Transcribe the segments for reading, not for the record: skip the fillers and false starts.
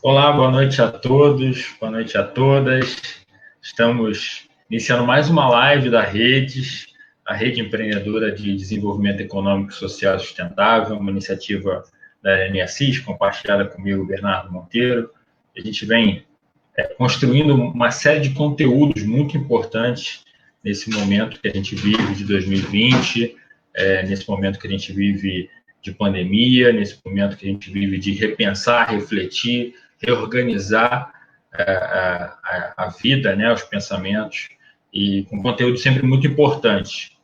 Olá, boa noite a todos, boa noite a todas. Estamos iniciando mais uma live da Redes, a Rede Empreendedora de Desenvolvimento Econômico, Social e Sustentável, uma iniciativa da NSIS, compartilhada comigo, Bernardo Monteiro. A gente vem construindo uma série de conteúdos muito importantes nesse momento que a gente vive de 2020, nesse momento que a gente vive de pandemia, nesse momento que a gente vive de repensar, refletir, reorganizar a vida, né, os pensamentos, e com conteúdo sempre muito importante.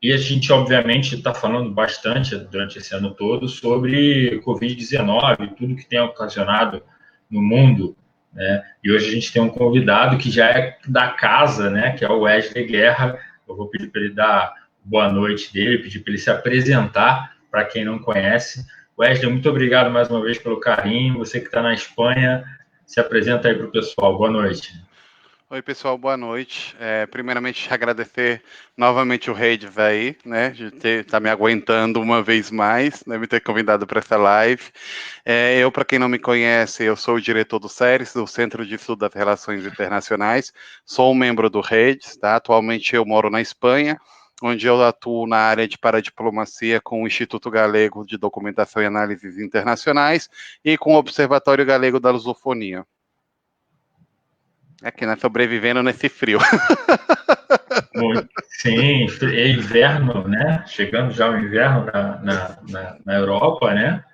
E a gente, obviamente, está falando bastante durante esse ano todo sobre Covid-19, tudo que tem ocasionado no mundo, né? E hoje a gente tem um convidado que já é da casa, né? Que é o Wesley Guerra. Eu vou pedir para ele dar boa noite dele, pedir para ele se apresentar para quem não conhece. Wesley, muito obrigado mais uma vez pelo carinho. Você que está na Espanha, se apresenta aí para o pessoal. Boa noite. Oi, pessoal, boa noite. Primeiramente, agradecer novamente o Reis aí, né, de estar me aguentando uma vez mais, né, me ter convidado para essa live. Para quem não me conhece, eu sou o diretor do CERES, do Centro de Estudo das Relações Internacionais, sou um membro do Reis, tá? Atualmente eu moro na Espanha, onde eu atuo na área de paradiplomacia com o Instituto Galego de Documentação e Análises Internacionais e com o Observatório Galego da Lusofonia. Aqui, né? Sobrevivendo nesse frio. Muito, sim, é inverno, né? Chegando já o inverno na Europa, né?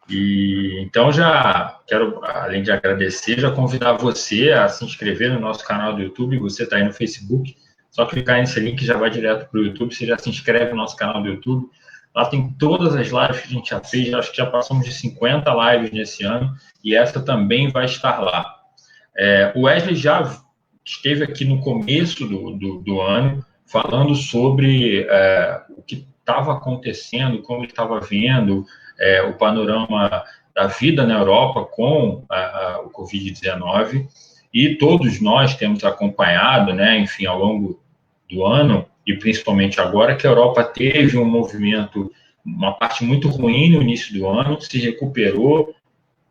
E então já quero, além de agradecer, já convidar você a se inscrever no nosso canal do YouTube. Você está aí no Facebook, só clicar nesse link já vai direto para o YouTube. Você já se inscreve no nosso canal do YouTube. Lá tem todas as lives que a gente já fez. Acho que já passamos de 50 lives nesse ano e essa também vai estar lá. O Wesley já esteve aqui no começo do ano falando sobre o que estava acontecendo, como ele estava vendo o panorama da vida na Europa com o Covid-19, e todos nós temos acompanhado, né, enfim, ao longo do ano, e principalmente agora, que a Europa teve um movimento, uma parte muito ruim no início do ano, se recuperou,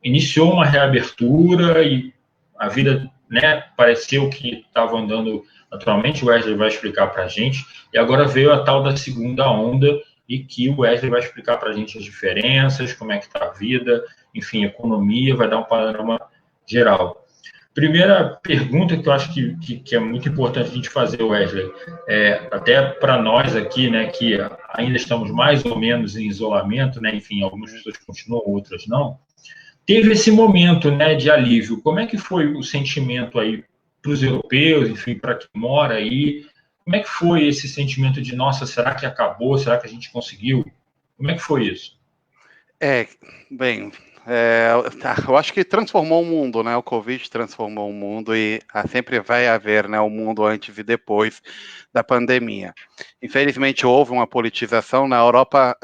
iniciou uma reabertura e a vida, né, pareceu que estava andando naturalmente. O Wesley vai explicar para a gente. E agora veio a tal da segunda onda e que o Wesley vai explicar para a gente as diferenças, como é que está a vida, enfim, economia, vai dar um panorama geral. Primeira pergunta que eu acho que é muito importante a gente fazer, Wesley, até para nós aqui, né, que ainda estamos mais ou menos em isolamento, né, enfim, algumas pessoas continuam, outras não, teve esse momento, né, de alívio. Como é que foi o sentimento aí para os europeus, enfim, para quem mora aí? Como é que foi esse sentimento de, nossa, será que acabou? Será que a gente conseguiu? Como é que foi isso? É, bem, eu acho que transformou o mundo, né? O Covid transformou o mundo e sempre vai haver, né, o mundo antes e depois da pandemia. Infelizmente houve uma politização na Europa,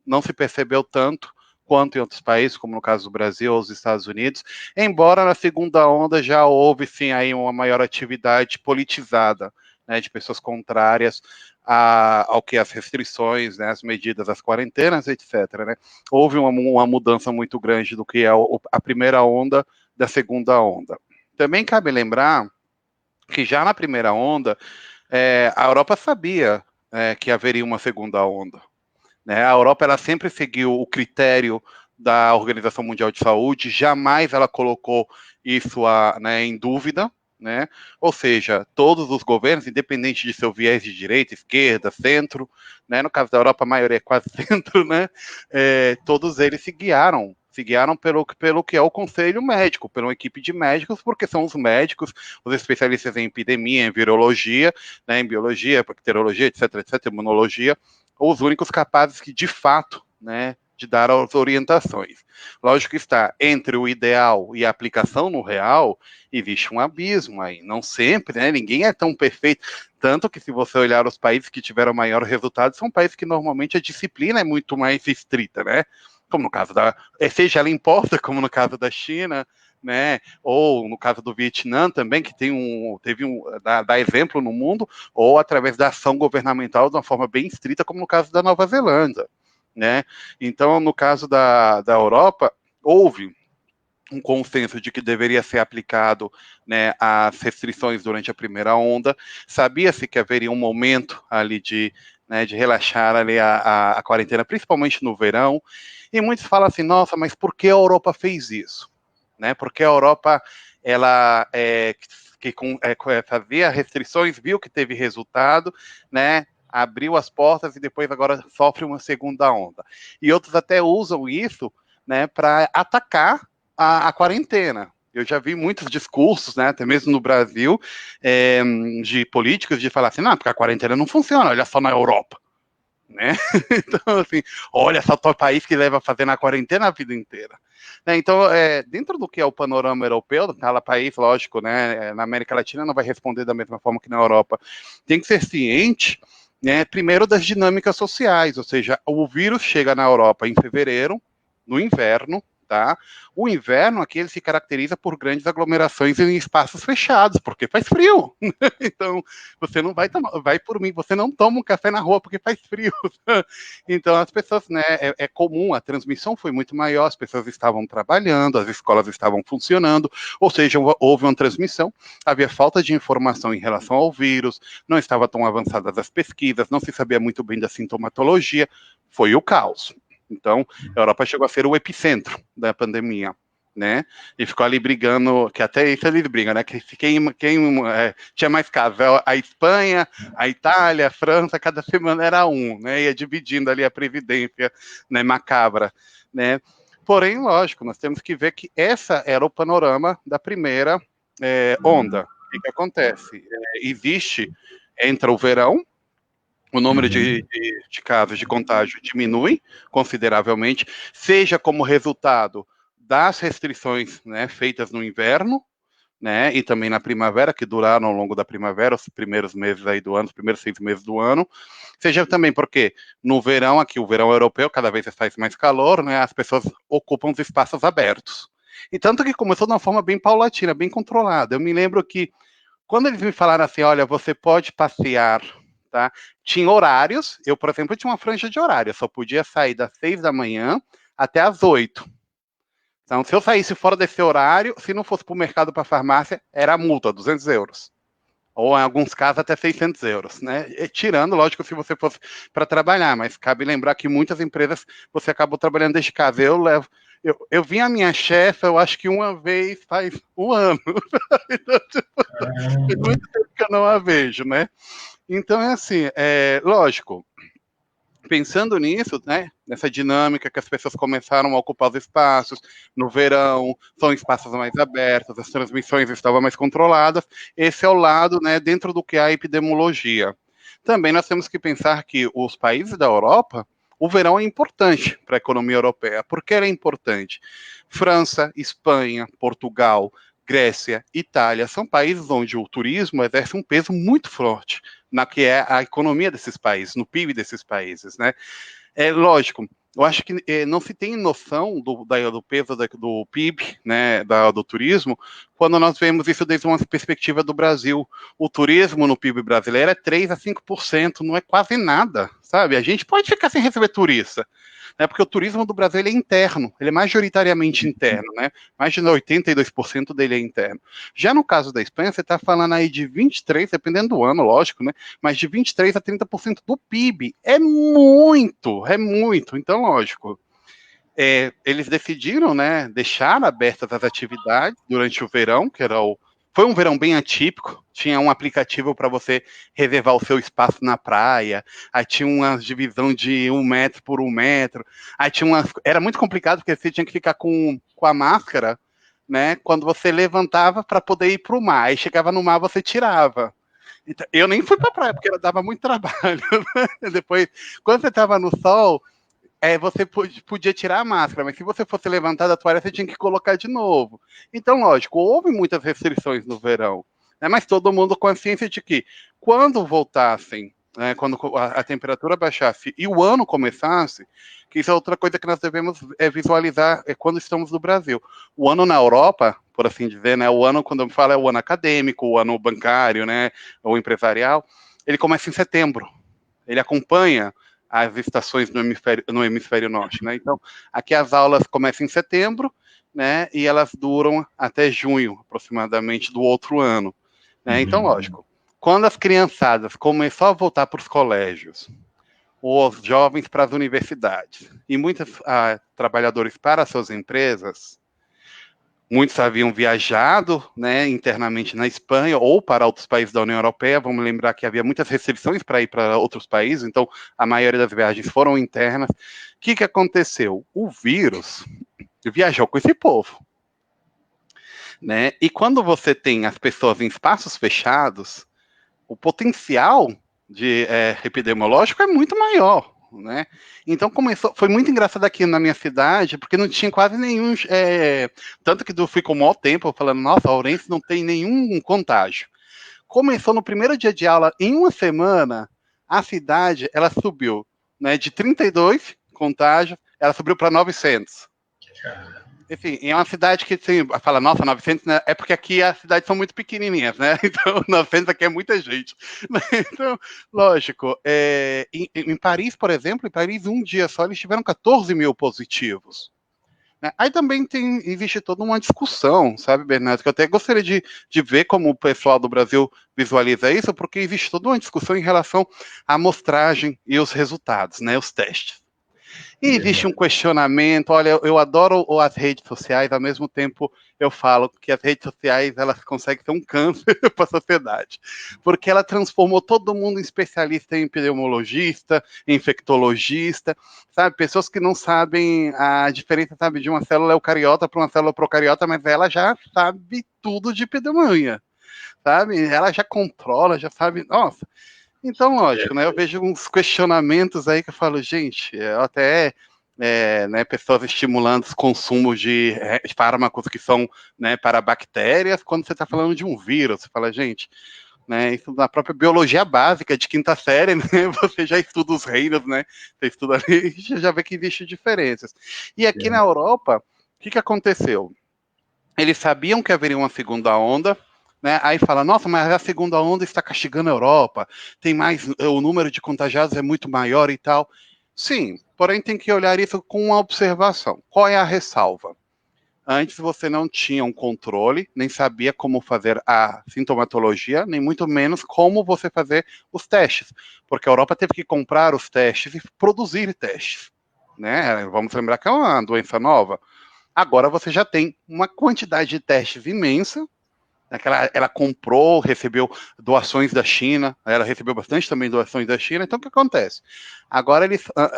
não se percebeu tanto quanto em outros países, como no caso do Brasil ou os Estados Unidos, embora na segunda onda já houve sim aí uma maior atividade politizada, né, de pessoas contrárias ao que as restrições, né, as medidas, as quarentenas, etc. Né? Houve uma mudança muito grande do que é a primeira onda da segunda onda. Também cabe lembrar que já na primeira onda, a Europa sabia que haveria uma segunda onda. Né? A Europa ela sempre seguiu o critério da Organização Mundial de Saúde, jamais ela colocou isso né, em dúvida, né? Ou seja, todos os governos, independente de seu viés de direita, esquerda, centro, né? No caso da Europa, a maioria é quase centro, né? Todos eles se guiaram pelo que é o conselho médico, pela equipe de médicos, porque são os médicos, os especialistas em epidemia, em virologia, né, em biologia, bacteriologia, etc., imunologia, os únicos capazes que, de fato, né, de dar as orientações. Lógico que está entre o ideal e a aplicação no real, existe um abismo aí. Não sempre, né? Ninguém é tão perfeito. Tanto que, se você olhar os países que tiveram maior resultado, são países que normalmente a disciplina é muito mais estrita, né? Como no caso seja ela imposta, como no caso da China, né? Ou no caso do Vietnã também, que dá exemplo no mundo, ou através da ação governamental de uma forma bem estrita, como no caso da Nova Zelândia, né? Então, no caso da Europa, houve um consenso de que deveria ser aplicado, né, as restrições durante a primeira onda. Sabia-se que haveria um momento ali né, de relaxar ali a quarentena, principalmente no verão, e muitos falam assim, nossa, mas por que a Europa fez isso? Né, porque a Europa, ela fazia restrições, viu que teve resultado, né, abriu as portas e depois agora sofre uma segunda onda. E outros até usam isso, né, para atacar a quarentena. Eu já vi muitos discursos, né, até mesmo no Brasil, de políticos de falar assim, não, porque a quarentena não funciona, olha só na Europa, né? Então, assim, olha só o país que leva a fazer na quarentena a vida inteira. Né? Então, dentro do que é o panorama europeu, cada país, lógico, né, na América Latina não vai responder da mesma forma que na Europa, tem que ser ciente, né, primeiro das dinâmicas sociais, ou seja, o vírus chega na Europa em fevereiro, no inverno, tá? O inverno aqui ele se caracteriza por grandes aglomerações em espaços fechados, porque faz frio. Então, você não vai tomar, vai por mim, você não toma um café na rua porque faz frio. Então, as pessoas, né, é comum, a transmissão foi muito maior, as pessoas estavam trabalhando, as escolas estavam funcionando, ou seja, houve uma transmissão, havia falta de informação em relação ao vírus, não estavam tão avançadas as pesquisas, não se sabia muito bem da sintomatologia, foi o caos. Então, a Europa chegou a ser o epicentro da pandemia, né? E ficou ali brigando, que até isso eles brigam, né? Que quem tinha mais casos, a Espanha, a Itália, a França, cada semana era um, né? Ia dividindo ali a previdência, né? Macabra, né? Porém, lógico, nós temos que ver que essa era o panorama da primeira onda. O que acontece? Existe, entra o verão, o número de casos de contágio diminui consideravelmente, seja como resultado das restrições, né, feitas no inverno, né, e também na primavera, que duraram ao longo da primavera, os primeiros meses aí do ano, os primeiros 6 meses do ano, seja também porque no verão, aqui o verão europeu, cada vez faz mais calor, né, as pessoas ocupam os espaços abertos. E tanto que começou de uma forma bem paulatina, bem controlada. Eu me lembro que quando eles me falaram assim, olha, você pode passear, tá? Tinha horários, eu, por exemplo, tinha uma franja de horário, eu só podia sair das 6 da manhã até as 8. Então, se eu saísse fora desse horário, se não fosse para o mercado, para a farmácia, era multa, 200 euros. Ou, em alguns casos, até 600 euros, né? E tirando, lógico, se você fosse para trabalhar, mas cabe lembrar que muitas empresas você acabou trabalhando desde casa. Eu vi a minha chefe, eu acho que uma vez faz um ano. Então, tipo, faz muito tempo que eu não a vejo, né? Então, é assim, lógico, pensando nisso, né, nessa dinâmica que as pessoas começaram a ocupar os espaços, no verão, são espaços mais abertos, as transmissões estavam mais controladas, esse é o lado, né, dentro do que é a epidemiologia. Também nós temos que pensar que os países da Europa, o verão é importante para a economia europeia. Por que ele é importante? França, Espanha, Portugal, Grécia, Itália, são países onde o turismo exerce um peso muito forte na que é a economia desses países, no PIB desses países, né? É lógico, eu acho que não se tem noção do peso do PIB, né, do turismo, quando nós vemos isso desde uma perspectiva do Brasil. O turismo no PIB brasileiro é 3 a 5%, não é quase nada, sabe? A gente pode ficar sem receber turista, né, porque o turismo do Brasil ele é interno, ele é majoritariamente interno, né? Mais de 82% dele é interno. Já no caso da Espanha, você está falando aí de 23, dependendo do ano, lógico, né? Mas de 23 a 30% do PIB. É muito, é muito. Então, lógico, eles decidiram, né, deixar abertas as atividades durante o verão, foi um verão bem atípico, tinha um aplicativo para você reservar o seu espaço na praia, aí tinha uma divisão de 1 metro por 1 metro, aí era muito complicado porque você tinha que ficar com a máscara, né, quando você levantava para poder ir para o mar, aí chegava no mar você tirava. Então, eu nem fui para a praia porque dava muito trabalho. Né? Depois, quando você estava no sol, você podia tirar a máscara, mas se você fosse levantar da toalha, você tinha que colocar de novo. Então, lógico, houve muitas restrições no verão, né, mas todo mundo com a ciência de que quando voltassem, né, quando a temperatura baixasse e o ano começasse, que isso é outra coisa que nós devemos visualizar quando estamos no Brasil. O ano na Europa, por assim dizer, né, o ano, quando eu falo, é o ano acadêmico, o ano bancário, né, ou empresarial, ele começa em setembro. Ele acompanha as estações no hemisfério norte, né? Então, aqui as aulas começam em setembro né? E elas duram até junho, aproximadamente, do outro ano. Né? Então, lógico, quando as criançadas começaram a voltar para os colégios, os jovens para as universidades, e muitos trabalhadores para as suas empresas, muitos haviam viajado, né, internamente na Espanha ou para outros países da União Europeia. Vamos lembrar que havia muitas restrições para ir para outros países, então a maioria das viagens foram internas. O que aconteceu? O vírus viajou com esse povo. Né? E quando você tem as pessoas em espaços fechados, o potencial de epidemiológico é muito maior. Né? Então foi muito engraçado aqui na minha cidade, porque não tinha quase nenhum. Tanto que eu fui com o maior tempo falando, nossa, a Ourense não tem nenhum contágio. Começou no primeiro dia de aula, em uma semana, a cidade ela subiu, né, de 32 contágios, ela subiu para 900. Enfim, é uma cidade que assim, fala, nossa, 900, né? É porque aqui as cidades são muito pequenininhas, né? Então, 900 aqui é muita gente. Então, lógico, em Paris, por exemplo, em Paris, um dia só, eles tiveram 14 mil positivos. Né? Aí também existe toda uma discussão, sabe, Bernardo, que eu até gostaria de ver como o pessoal do Brasil visualiza isso, porque existe toda uma discussão em relação à amostragem e os resultados, né, os testes. E existe um questionamento, olha, eu adoro as redes sociais, ao mesmo tempo eu falo que as redes sociais, elas conseguem ser um câncer para a sociedade, porque ela transformou todo mundo em especialista em epidemiologista, em infectologista, sabe, pessoas que não sabem a diferença, sabe, de uma célula eucariota para uma célula procariota, mas ela já sabe tudo de epidemiologia, sabe, ela já controla, já sabe, nossa. Então, lógico, né? Eu vejo uns questionamentos aí que eu falo, gente, até né, pessoas estimulando os consumos de fármacos que são, né, para bactérias, quando você está falando de um vírus, você fala, gente, né, isso na própria biologia básica de quinta série, né, você já estuda os reinos, né? Você estuda ali, já vê que existem diferenças. E aqui na Europa, o que aconteceu? Eles sabiam que haveria uma segunda onda. Né? Aí fala, nossa, mas a segunda onda está castigando a Europa, tem mais, o número de contagiados é muito maior e tal. Sim, porém tem que olhar isso com uma observação. Qual é a ressalva? Antes você não tinha um controle, nem sabia como fazer a sintomatologia, nem muito menos como você fazer os testes, porque a Europa teve que comprar os testes e produzir testes. Né? Vamos lembrar que é uma doença nova. Agora você já tem uma quantidade de testes imensa. Ela comprou, recebeu doações da China, ela recebeu bastante também doações da China, então o que acontece? Agora,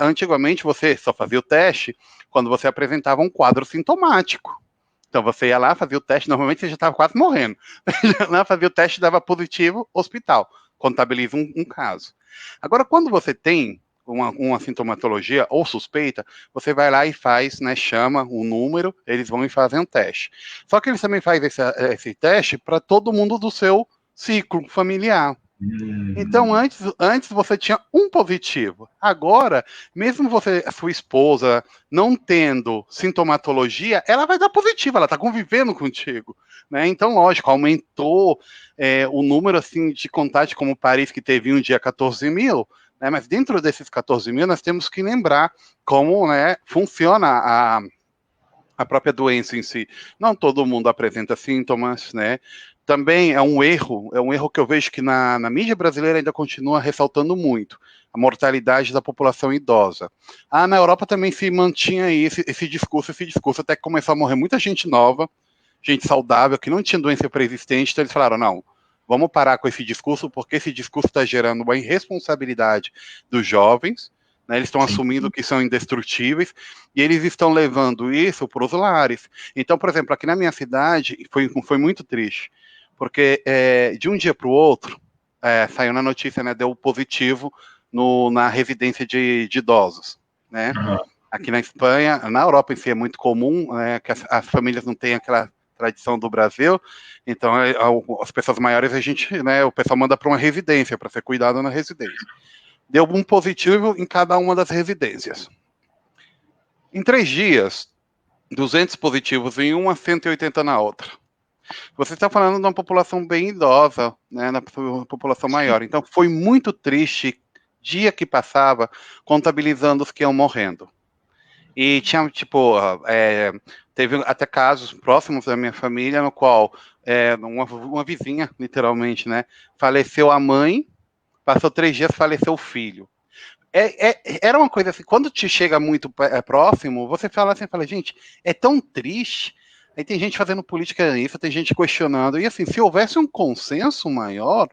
antigamente você só fazia o teste quando você apresentava um quadro sintomático. Então você ia lá, fazia o teste, normalmente você já estava quase morrendo. Ia lá, fazia o teste, dava positivo, hospital. Contabiliza um caso. Agora, quando você tem uma sintomatologia ou suspeita, você vai lá e faz, né, chama o número, eles vão e fazem um teste. Só que eles também fazem esse teste para todo mundo do seu ciclo familiar. Então, antes você tinha um positivo. Agora, mesmo você, a sua esposa, não tendo sintomatologia, ela vai dar positiva, ela está convivendo contigo. Né? Então, lógico, aumentou o número assim, de contágio, como Paris, que teve um dia 14 mil, né? Mas dentro desses 14 mil, nós temos que lembrar como, né, funciona a própria doença em si. Não todo mundo apresenta sintomas, né? Também é um erro que eu vejo que na mídia brasileira ainda continua ressaltando muito, a mortalidade da população idosa. Na Europa também se mantinha aí esse discurso até que começou a morrer muita gente nova, gente saudável, que não tinha doença pré-existente, então eles falaram, não, vamos parar com esse discurso, porque esse discurso está gerando uma irresponsabilidade dos jovens, né, eles estão assumindo que são indestrutíveis, e eles estão levando isso para os lares. Então, por exemplo, aqui na minha cidade, foi muito triste, porque de um dia para o outro, saiu na notícia, né, deu positivo na residência de idosos, né? Uhum. Aqui na Espanha, na Europa em si é muito comum, né, que as famílias não têm aquela tradição do Brasil, então as pessoas maiores né, o pessoal manda para uma residência, para ser cuidado na residência. Deu um positivo em cada uma das residências. Em 3 dias, 200 positivos em uma, 180 na outra. Você está falando de uma população bem idosa, né, na população maior. Então, foi muito triste, dia que passava, contabilizando os que iam morrendo. E tinha, tipo, Teve até casos próximos da minha família, no qual uma vizinha, literalmente, né, faleceu a mãe, passou 3 dias, faleceu o filho. Era uma coisa assim, quando te chega muito próximo, você fala assim, gente, é tão triste. Aí tem gente fazendo política nisso, tem gente questionando. E assim, se houvesse um consenso maior,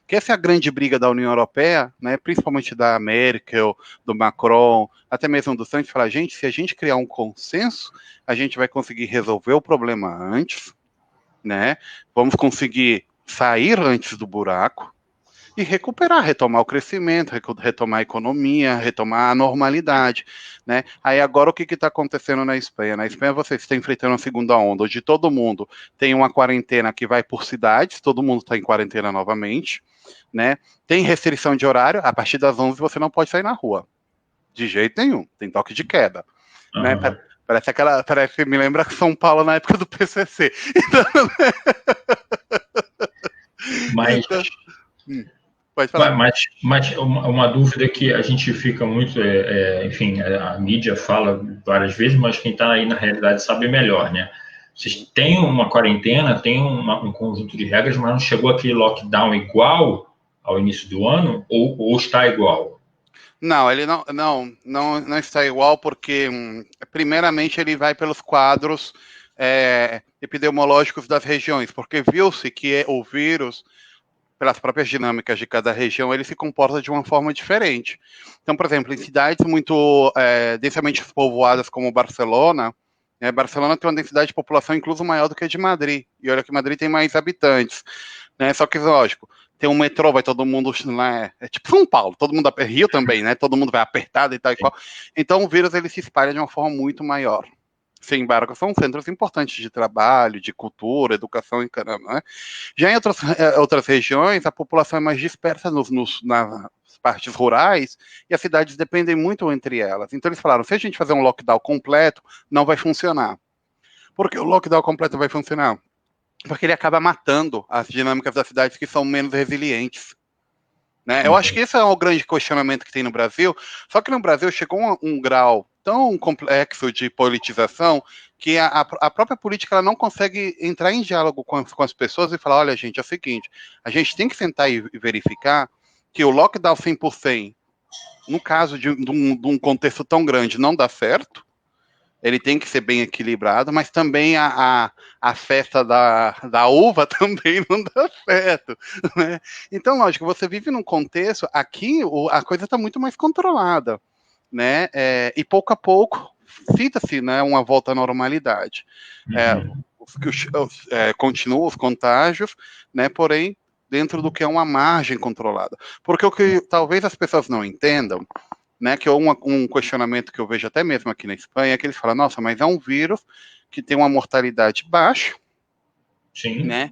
que essa é a grande briga da União Europeia, né, principalmente da Merkel, do Macron, até mesmo do Santos, falar, gente, se a gente criar um consenso, a gente vai conseguir resolver o problema antes, né? Vamos conseguir sair antes do buraco e recuperar, retomar o crescimento, retomar a economia, retomar a normalidade, né? Aí agora o que está acontecendo na Espanha? Na Espanha você está enfrentando a segunda onda, onde todo mundo tem uma quarentena que vai por cidades, todo mundo está em quarentena novamente, né? Tem restrição de horário, a partir das 11 você não pode sair na rua, de jeito nenhum, tem toque de queda, né? Uhum. Parece que me lembra São Paulo na época do PCC. Mas, Então, pode falar. mas uma dúvida que a gente fica muito, enfim, a mídia fala várias vezes, mas quem está aí na realidade sabe melhor, né? Vocês têm uma quarentena, tem um conjunto de regras, mas não chegou aquele lockdown igual ao início do ano, ou está igual? Não, ele não está igual porque, primeiramente, ele vai pelos quadros epidemiológicos das regiões, porque viu-se que o vírus, pelas próprias dinâmicas de cada região, ele se comporta de uma forma diferente. Então, por exemplo, em cidades muito densamente povoadas como Barcelona, Barcelona tem uma densidade de população incluso maior do que a de Madrid, e olha que Madrid tem mais habitantes, né? Só que, lógico, tem um metrô, vai todo mundo lá, é tipo São Paulo, todo mundo, Rio também, né? Todo mundo vai apertado e tal e qual. Então o vírus ele se espalha de uma forma muito maior. Sem embargo, são centros importantes de trabalho, de cultura, educação e caramba, né? Já em outras regiões, a população é mais dispersa nas partes rurais e as cidades dependem muito entre elas. Então eles falaram, se a gente fazer um lockdown completo, não vai funcionar. Por que o lockdown completo vai funcionar? Porque ele acaba matando as dinâmicas das cidades que são menos resilientes. Né? Eu acho que esse é o grande questionamento que tem no Brasil, só que no Brasil chegou um grau tão complexo de politização que a própria política ela não consegue entrar em diálogo com as pessoas e falar, olha gente, é o seguinte, a gente tem que sentar e verificar que o lockdown 100%, no caso de um contexto tão grande, não dá certo, ele tem que ser bem equilibrado, mas também a festa da uva também não dá certo, né? Então, lógico, você vive num contexto, aqui a coisa está muito mais controlada, né? E pouco a pouco, cita-se, né, uma volta à normalidade. Continuam os contágios, né, porém, dentro do que é uma margem controlada. Porque o que talvez as pessoas não entendam, né, que é um questionamento que eu vejo até mesmo aqui na Espanha, é que eles falam, nossa, mas é um vírus que tem uma mortalidade baixa, Sim. né?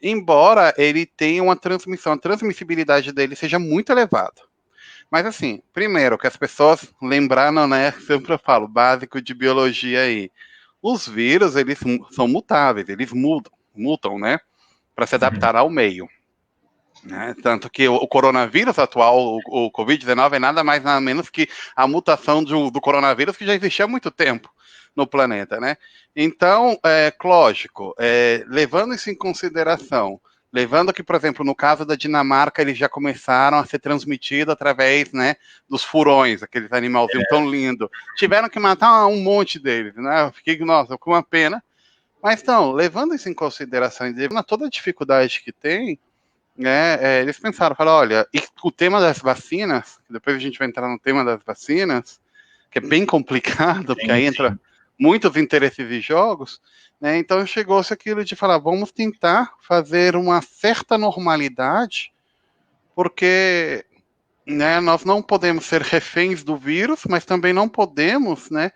Embora ele tenha uma transmissão, a transmissibilidade dele seja muito elevada. Mas assim, primeiro, que as pessoas lembraram, né, sempre eu falo, básico de biologia aí, os vírus, eles são mutáveis, eles mutam, né, para se adaptar ao meio. Né? Tanto que o coronavírus atual, o Covid-19, é nada mais nada menos que a mutação do coronavírus que já existia há muito tempo no planeta, né? Então, lógico, levando isso em consideração, levando que, por exemplo, no caso da Dinamarca, eles já começaram a ser transmitidos através, né, dos furões, aqueles animalzinhos tão lindos. Tiveram que matar um monte deles, né? Eu fiquei, nossa, com uma pena. Mas, então, levando isso em consideração e levando toda a dificuldade que tem, né, eles pensaram, falaram, olha, e o tema das vacinas, depois a gente vai entrar no tema das vacinas, que é bem complicado, porque aí entra muitos interesses e jogos, né, então chegou-se aquilo de falar, vamos tentar fazer uma certa normalidade, porque, né, nós não podemos ser reféns do vírus, mas também não podemos, né,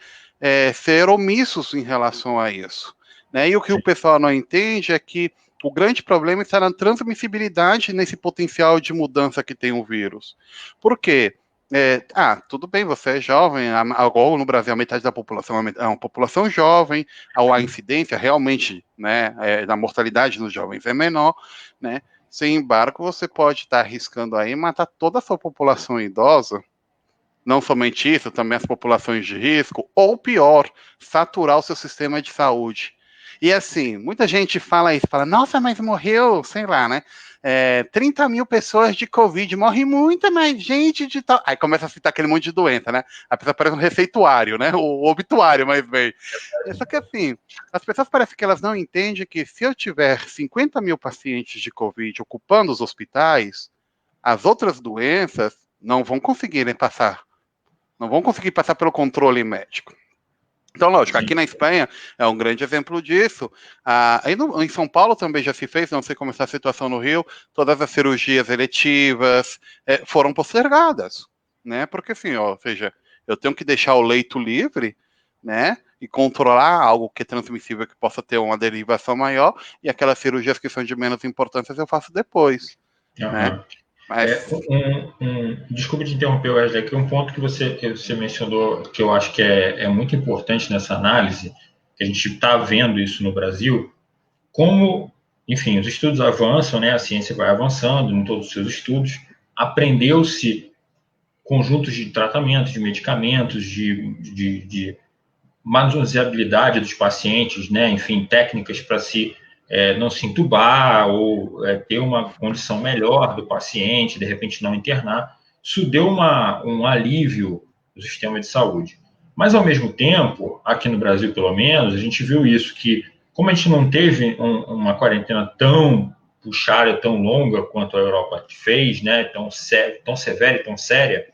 ser omissos em relação a isso. Né, e o que o pessoal não entende é que o grande problema está na transmissibilidade nesse potencial de mudança que tem o vírus. Por quê? Tudo bem, você é jovem, agora no Brasil a metade da população é uma população jovem, a incidência realmente, né, da mortalidade nos jovens é menor, né, sem embargo, você pode estar arriscando aí matar toda a sua população idosa, não somente isso, também as populações de risco, ou pior, saturar o seu sistema de saúde. E assim, muita gente fala isso, fala, nossa, mas morreu, sei lá, né? 30 mil pessoas de Covid, morre muita mais gente de tal. Aí começa a citar aquele monte de doença, né? A pessoa parece um receituário, né? O obituário, mas bem. Só que assim, as pessoas parecem que elas não entendem que se eu tiver 50 mil pacientes de Covid ocupando os hospitais, as outras doenças não vão conseguir passar, não vão conseguir passar pelo controle médico. Então, lógico, aqui na Espanha é um grande exemplo disso. Em São Paulo também já se fez, não sei como está a situação no Rio, todas as cirurgias eletivas foram postergadas, né? Porque assim, ou seja, eu tenho que deixar o leito livre, né? E controlar algo que é transmissível, que possa ter uma derivação maior, e aquelas cirurgias que são de menos importância eu faço depois, né? Mas... Desculpa te interromper, Wesley, aqui um ponto que você mencionou, que eu acho que é muito importante nessa análise, que a gente está vendo isso no Brasil, como, enfim, os estudos avançam, né, a ciência vai avançando em todos os seus estudos, aprendeu-se conjuntos de tratamentos, de medicamentos, de manuseabilidade dos pacientes, né, enfim, técnicas para não se entubar ou ter uma condição melhor do paciente, de repente não internar. Isso deu um alívio no sistema de saúde. Mas, ao mesmo tempo, aqui no Brasil, pelo menos, a gente viu isso, que como a gente não teve uma quarentena tão puxada, tão longa quanto a Europa fez, né, tão severa e tão séria,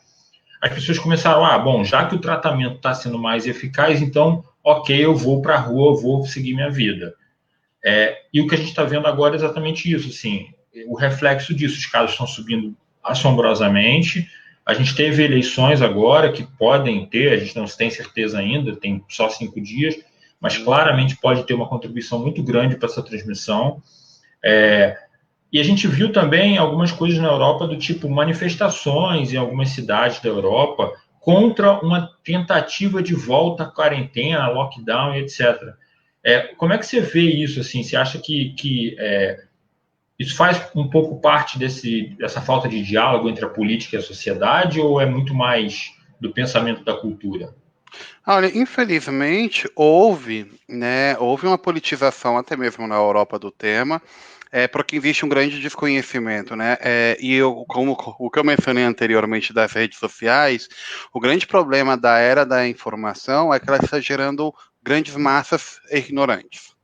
as pessoas começaram, bom, já que o tratamento está sendo mais eficaz, então, ok, eu vou para a rua, eu vou seguir minha vida. E o que a gente está vendo agora é exatamente isso, assim, o reflexo disso, os casos estão subindo assombrosamente, a gente teve eleições agora que podem ter, a gente não tem certeza ainda, tem só 5 dias, mas claramente pode ter uma contribuição muito grande para essa transmissão. E a gente viu também algumas coisas na Europa do tipo manifestações em algumas cidades da Europa contra uma tentativa de volta à quarentena, lockdown, etc. Como é que você vê isso? Assim, você acha que isso faz um pouco parte dessa falta de diálogo entre a política e a sociedade ou é muito mais do pensamento da cultura? Olha, infelizmente houve uma politização até mesmo na Europa do tema, porque existe um grande desconhecimento, né? Como o que eu mencionei anteriormente das redes sociais, o grande problema da era da informação é que ela está gerando grandes massas ignorantes,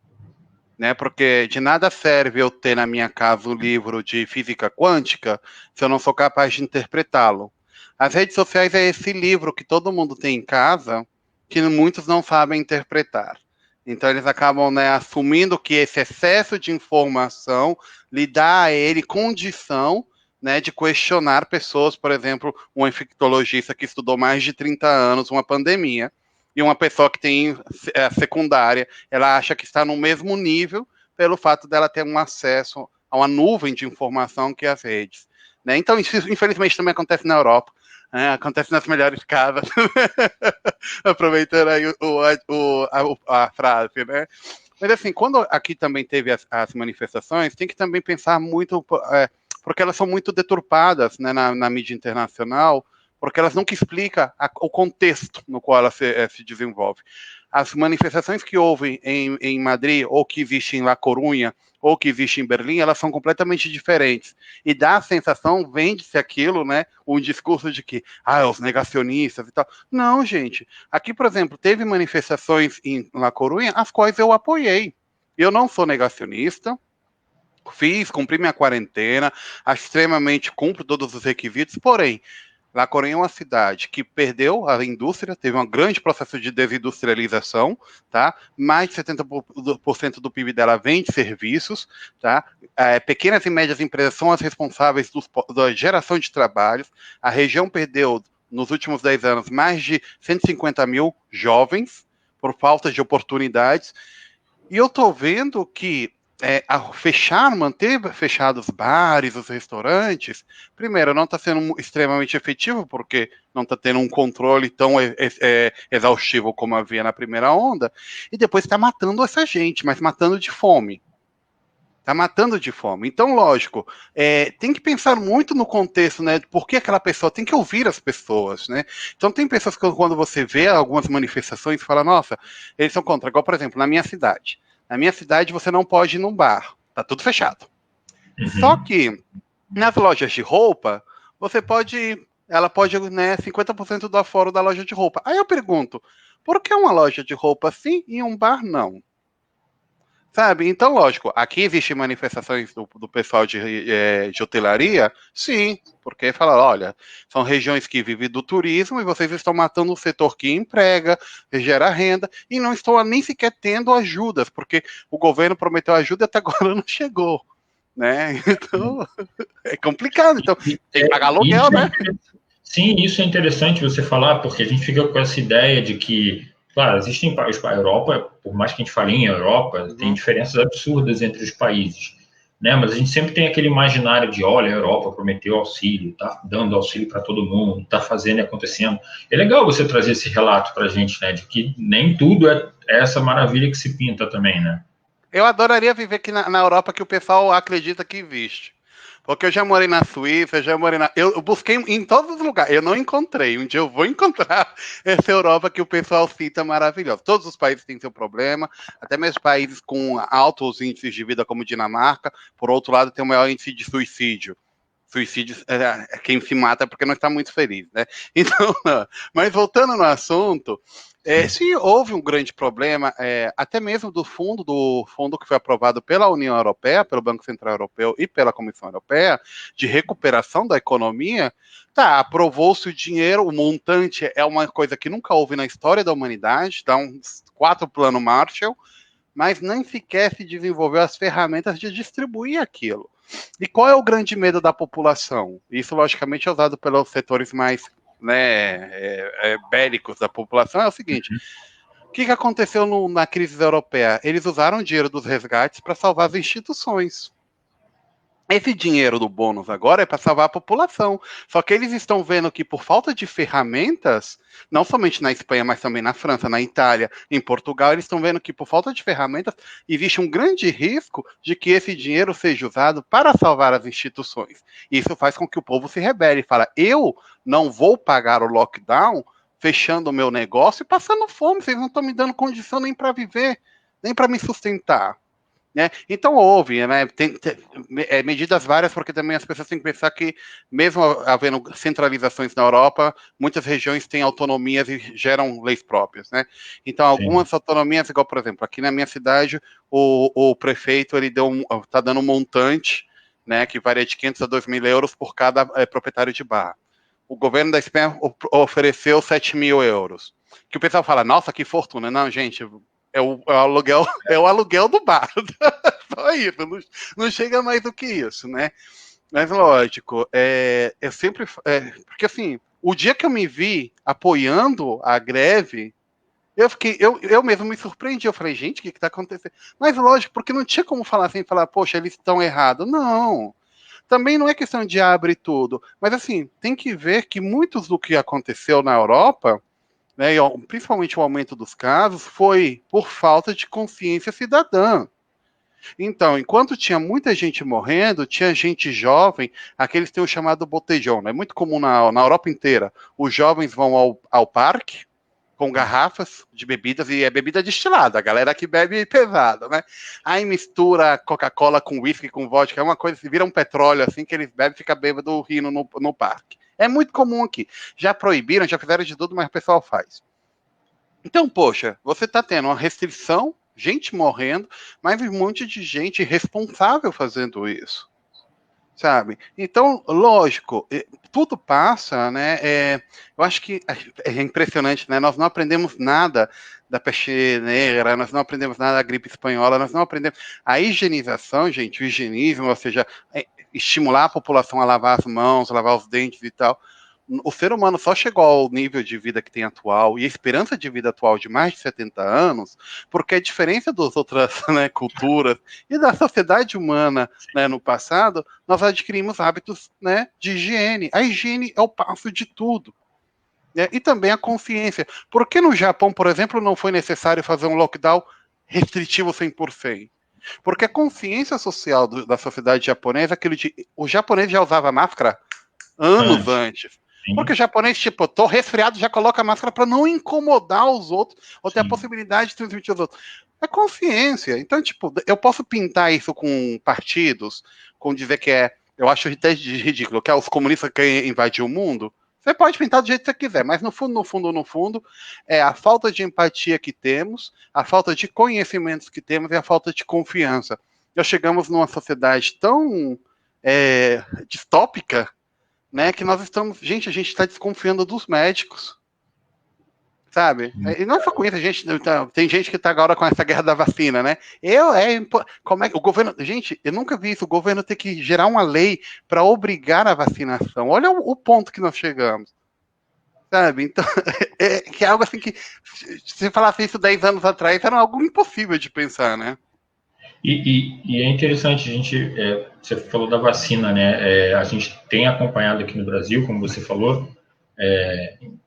né? Porque de nada serve eu ter na minha casa um livro de física quântica se eu não sou capaz de interpretá-lo. As redes sociais é esse livro que todo mundo tem em casa, que muitos não sabem interpretar. Então eles acabam, né, assumindo que esse excesso de informação lhe dá a ele condição, né, de questionar pessoas, por exemplo, um infectologista que estudou mais de 30 anos uma pandemia, e uma pessoa que tem secundária, ela acha que está no mesmo nível pelo fato dela ter um acesso a uma nuvem de informação que é as redes. Né? Então, isso infelizmente também acontece na Europa. Acontece nas melhores casas, aproveitando aí a frase, né? Mas assim, quando aqui também teve as manifestações, tem que também pensar muito, porque elas são muito deturpadas, né, na mídia internacional, porque elas nunca explicam o contexto no qual ela se desenvolve. As manifestações que houve em Madrid, ou que existem em La Coruña, ou que existe em Berlim, elas são completamente diferentes. E dá a sensação, vende-se aquilo, né, um discurso de que, os negacionistas e tal. Não, gente. Aqui, por exemplo, teve manifestações em La Coruña, as quais eu apoiei. Eu não sou negacionista, cumpri minha quarentena, extremamente cumpro todos os requisitos, porém, La Coruña é uma cidade que perdeu a indústria, teve um grande processo de desindustrialização, tá? Mais de 70% do PIB dela vem de serviços, tá? Pequenas e médias empresas são as responsáveis da geração de trabalhos. A região perdeu, nos últimos 10 anos, mais de 150 mil jovens por falta de oportunidades. E eu estou vendo que manter fechados os bares, os restaurantes, primeiro, não está sendo extremamente efetivo, porque não está tendo um controle tão exaustivo como havia na primeira onda, e depois está matando essa gente, mas matando de fome. Está matando de fome. Então, lógico, tem que pensar muito no contexto, né? Por que aquela pessoa tem que ouvir as pessoas, né? Então, tem pessoas que, quando você vê algumas manifestações, fala, nossa, eles são contra. Igual, por exemplo, na minha cidade. Na minha cidade, você não pode ir num bar. Tá tudo fechado. Só que, nas lojas de roupa, você pode. Ela pode, né, 50% do aforo da loja de roupa. Aí eu pergunto, por que uma loja de roupa sim e um bar não? Sabe? Então, lógico, aqui existem manifestações do pessoal de hotelaria, sim, porque fala, olha, são regiões que vivem do turismo e vocês estão matando o setor que emprega, gera renda, e não estão nem sequer tendo ajudas, porque o governo prometeu ajuda e até agora não chegou, né? Então, é complicado. Então, tem que pagar aluguel, né? Sim, isso é interessante você falar, porque a gente fica com essa ideia de que, claro, existem países, a Europa, por mais que a gente fale em Europa, tem diferenças absurdas entre os países, né? Mas a gente sempre tem aquele imaginário de, olha, a Europa prometeu auxílio, tá dando auxílio para todo mundo, tá fazendo e acontecendo. É legal você trazer esse relato para a gente, né? De que nem tudo é essa maravilha que se pinta também, né? Eu adoraria viver aqui na Europa que o pessoal acredita que existe. Porque eu já morei na Suíça, já morei na. Eu busquei em todos os lugares, eu não encontrei. Um dia eu vou encontrar essa Europa que o pessoal cita maravilhosa. Todos os países têm seu problema, até mesmo países com altos índices de vida, como Dinamarca. Por outro lado, tem o maior índice de suicídio. Suicídio é quem se mata porque não está muito feliz, né? Então, mas voltando no assunto, sim, houve um grande problema, até mesmo do fundo que foi aprovado pela União Europeia, pelo Banco Central Europeu e pela Comissão Europeia, de recuperação da economia. Tá, aprovou-se o dinheiro, o montante é uma coisa que nunca houve na história da humanidade, dá uns 4 plano Marshall, mas nem sequer se desenvolveu as ferramentas de distribuir aquilo. E qual é o grande medo da população? Isso, logicamente, é usado pelos setores mais, né, bélicos da população. É o seguinte: o que aconteceu na crise europeia? Eles usaram o dinheiro dos resgates para salvar as instituições. Esse dinheiro do bônus agora é para salvar a população. Só que eles estão vendo que, por falta de ferramentas, não somente na Espanha, mas também na França, na Itália, em Portugal, eles estão vendo que, por falta de ferramentas, existe um grande risco de que esse dinheiro seja usado para salvar as instituições. Isso faz com que o povo se rebele e fala: eu não vou pagar o lockdown fechando o meu negócio e passando fome. Vocês não estão me dando condição nem para viver, nem para me sustentar. Né? Então houve, né, medidas várias, porque também as pessoas têm que pensar que, mesmo havendo centralizações na Europa, muitas regiões têm autonomias e geram leis próprias. Né? Então, algumas autonomias, igual, por exemplo, aqui na minha cidade, o prefeito ele está dando um montante, né, que varia de 500 a 2.000 euros por cada proprietário de bar. O governo da Espanha ofereceu 7.000 euros. Que o pessoal fala, nossa, que fortuna. Não, gente, é o aluguel do bar. Só isso, não chega mais do que isso, né? Mas lógico, eu sempre. Porque assim, o dia que eu me vi apoiando a greve, eu mesmo me surpreendi. Eu falei, gente, o que está acontecendo? Mas lógico, porque não tinha como falar assim, falar, poxa, eles estão errados. Não. Também não é questão de abrir tudo. Mas assim, tem que ver que muitos do que aconteceu na Europa, né, principalmente o aumento dos casos, foi por falta de consciência cidadã. Então, enquanto tinha muita gente morrendo, tinha gente jovem, aqueles têm o chamado botejão, é muito comum na Europa inteira. Os jovens vão ao parque com garrafas de bebidas, e é bebida destilada, a galera que bebe pesada, né? Aí mistura Coca-Cola com whisky, com vodka, é uma coisa que vira um petróleo, assim, que eles bebem e fica bêbado rindo no parque. É muito comum aqui. Já proibiram, já fizeram de tudo, mas o pessoal faz. Então, poxa, você está tendo uma restrição, gente morrendo, mas um monte de gente responsável fazendo isso, sabe? Então, lógico, tudo passa, né? Eu acho que é impressionante, né? Nós não aprendemos nada da peste negra, nós não aprendemos nada da gripe espanhola, nós não aprendemos a higienização, gente, o higienismo, ou seja, estimular a população a lavar as mãos, lavar os dentes e tal. O ser humano só chegou ao nível de vida que tem atual e a esperança de vida atual de mais de 70 anos, porque a diferença das outras, né, culturas e da sociedade humana, né, no passado, nós adquirimos hábitos, né, de higiene. A higiene é o passo de tudo. Né? E também a consciência. Por que no Japão, por exemplo, não foi necessário fazer um lockdown restritivo 100%? Porque a consciência social da sociedade japonesa, o japonês já usava máscara anos antes. Porque o japonês, tipo, tô resfriado, já coloca a máscara para não incomodar os outros, ou ter a possibilidade de transmitir os outros. É consciência. Então, tipo, eu posso pintar isso com partidos, com dizer que eu acho até ridículo, que os comunistas querem invadir o mundo. Você pode pintar do jeito que você quiser, mas no fundo, é a falta de empatia que temos, a falta de conhecimentos que temos e a falta de confiança. Nós chegamos numa sociedade tão distópica, né, que nós estamos... Gente, a gente está desconfiando dos médicos, sabe? E não só com isso, tem gente que está agora com essa guerra da vacina, né? Como é que o governo... Gente, eu nunca vi isso, o governo ter que gerar uma lei para obrigar a vacinação. Olha o ponto que nós chegamos, sabe? Então, que é algo assim que, se falasse isso 10 anos atrás, era algo impossível de pensar, né? E é interessante, você falou da vacina, né? A gente tem acompanhado aqui no Brasil, como você falou,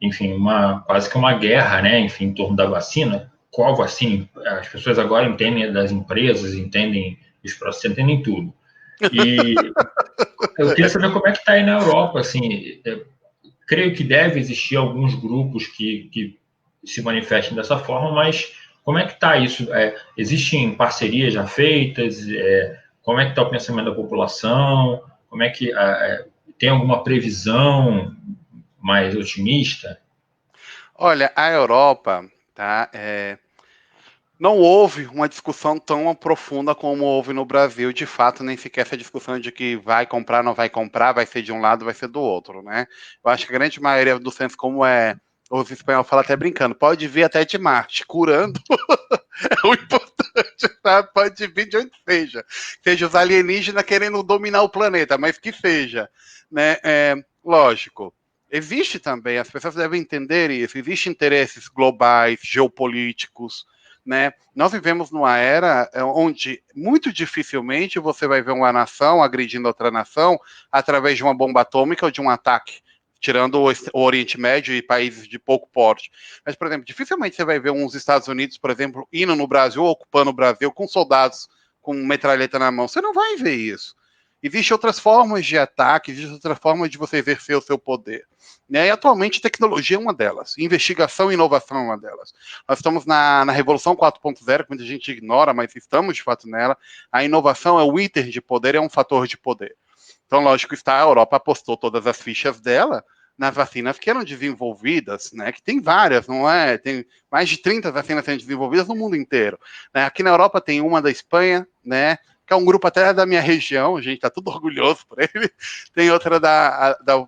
enfim, quase que uma guerra, né? Enfim, em torno da vacina. Qual vacina? As pessoas agora entendem das empresas, entendem os processos, entendem tudo. E eu queria saber como é que está aí na Europa, assim. Creio que deve existir alguns grupos que se manifestem dessa forma, mas como é que está isso? Existem parcerias já feitas? Como é que está o pensamento da população? Como é que tem alguma previsão mais otimista? Olha, a Europa, tá? Não houve uma discussão tão profunda como houve no Brasil, de fato, nem sequer essa discussão de que vai comprar, não vai comprar, vai ser de um lado, vai ser do outro, né? Eu acho que a grande maioria do senso comum os espanhóis falam até brincando, pode vir até de Marte, curando é o importante, tá? Pode vir de onde seja os alienígenas querendo dominar o planeta, mas que seja, né? Lógico. Existe também, as pessoas devem entender isso, existem interesses globais, geopolíticos, né? Nós vivemos numa era onde muito dificilmente você vai ver uma nação agredindo outra nação através de uma bomba atômica ou de um ataque, tirando o Oriente Médio e países de pouco porte. Mas, por exemplo, dificilmente você vai ver uns Estados Unidos, por exemplo, indo no Brasil, ocupando o Brasil com soldados com metralheta na mão. Você não vai ver isso. Existem outras formas de ataque, existem outras formas de você exercer o seu poder. Né? E atualmente tecnologia é uma delas, investigação e inovação é uma delas. Nós estamos na Revolução 4.0, que muita gente ignora, mas estamos de fato nela. A inovação é o íter de poder, é um fator de poder. Então, lógico, a Europa apostou todas as fichas dela nas vacinas que eram desenvolvidas, né? Que tem várias, não é? Tem mais de 30 vacinas sendo desenvolvidas no mundo inteiro. Né? Aqui na Europa tem uma da Espanha, né? Que é um grupo até da minha região, a gente está tudo orgulhoso por ele. Tem outra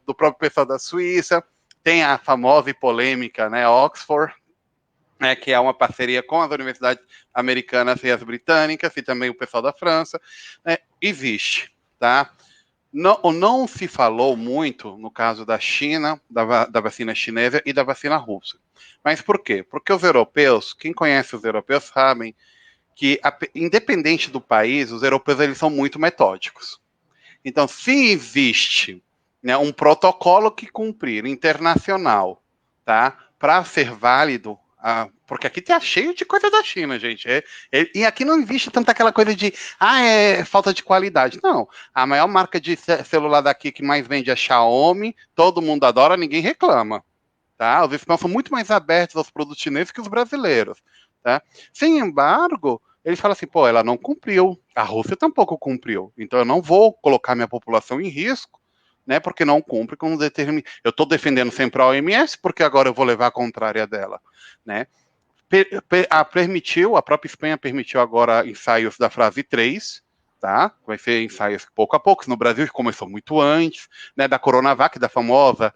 do próprio pessoal da Suíça, tem a famosa e polêmica, né, Oxford, né, que é uma parceria com as universidades americanas e as britânicas, e também o pessoal da França. Né, existe, tá? Não se falou muito, no caso da China, da vacina chinesa e da vacina russa. Mas por quê? Porque os europeus, quem conhece os europeus sabem que, independente do país, os europeus eles são muito metódicos. Então, se existe, né, um protocolo que cumprir internacional, tá, para ser válido, porque aqui tá cheio de coisa da China, gente. E aqui não existe tanta aquela coisa de falta de qualidade. Não. A maior marca de celular daqui que mais vende é a Xiaomi, todo mundo adora, ninguém reclama. Tá? Os espanhóis são muito mais abertos aos produtos chineses que os brasileiros. Tá? Sem embargo, eles falam assim, pô, ela não cumpriu, a Rússia tampouco cumpriu, então eu não vou colocar minha população em risco, né, porque não cumpre com determinado... Eu estou defendendo sempre a OMS, porque agora eu vou levar a contrária dela, né? A própria Espanha permitiu agora ensaios da fase 3, tá? Vai ser ensaios pouco a pouco, no Brasil começou muito antes, né, da Coronavac, da famosa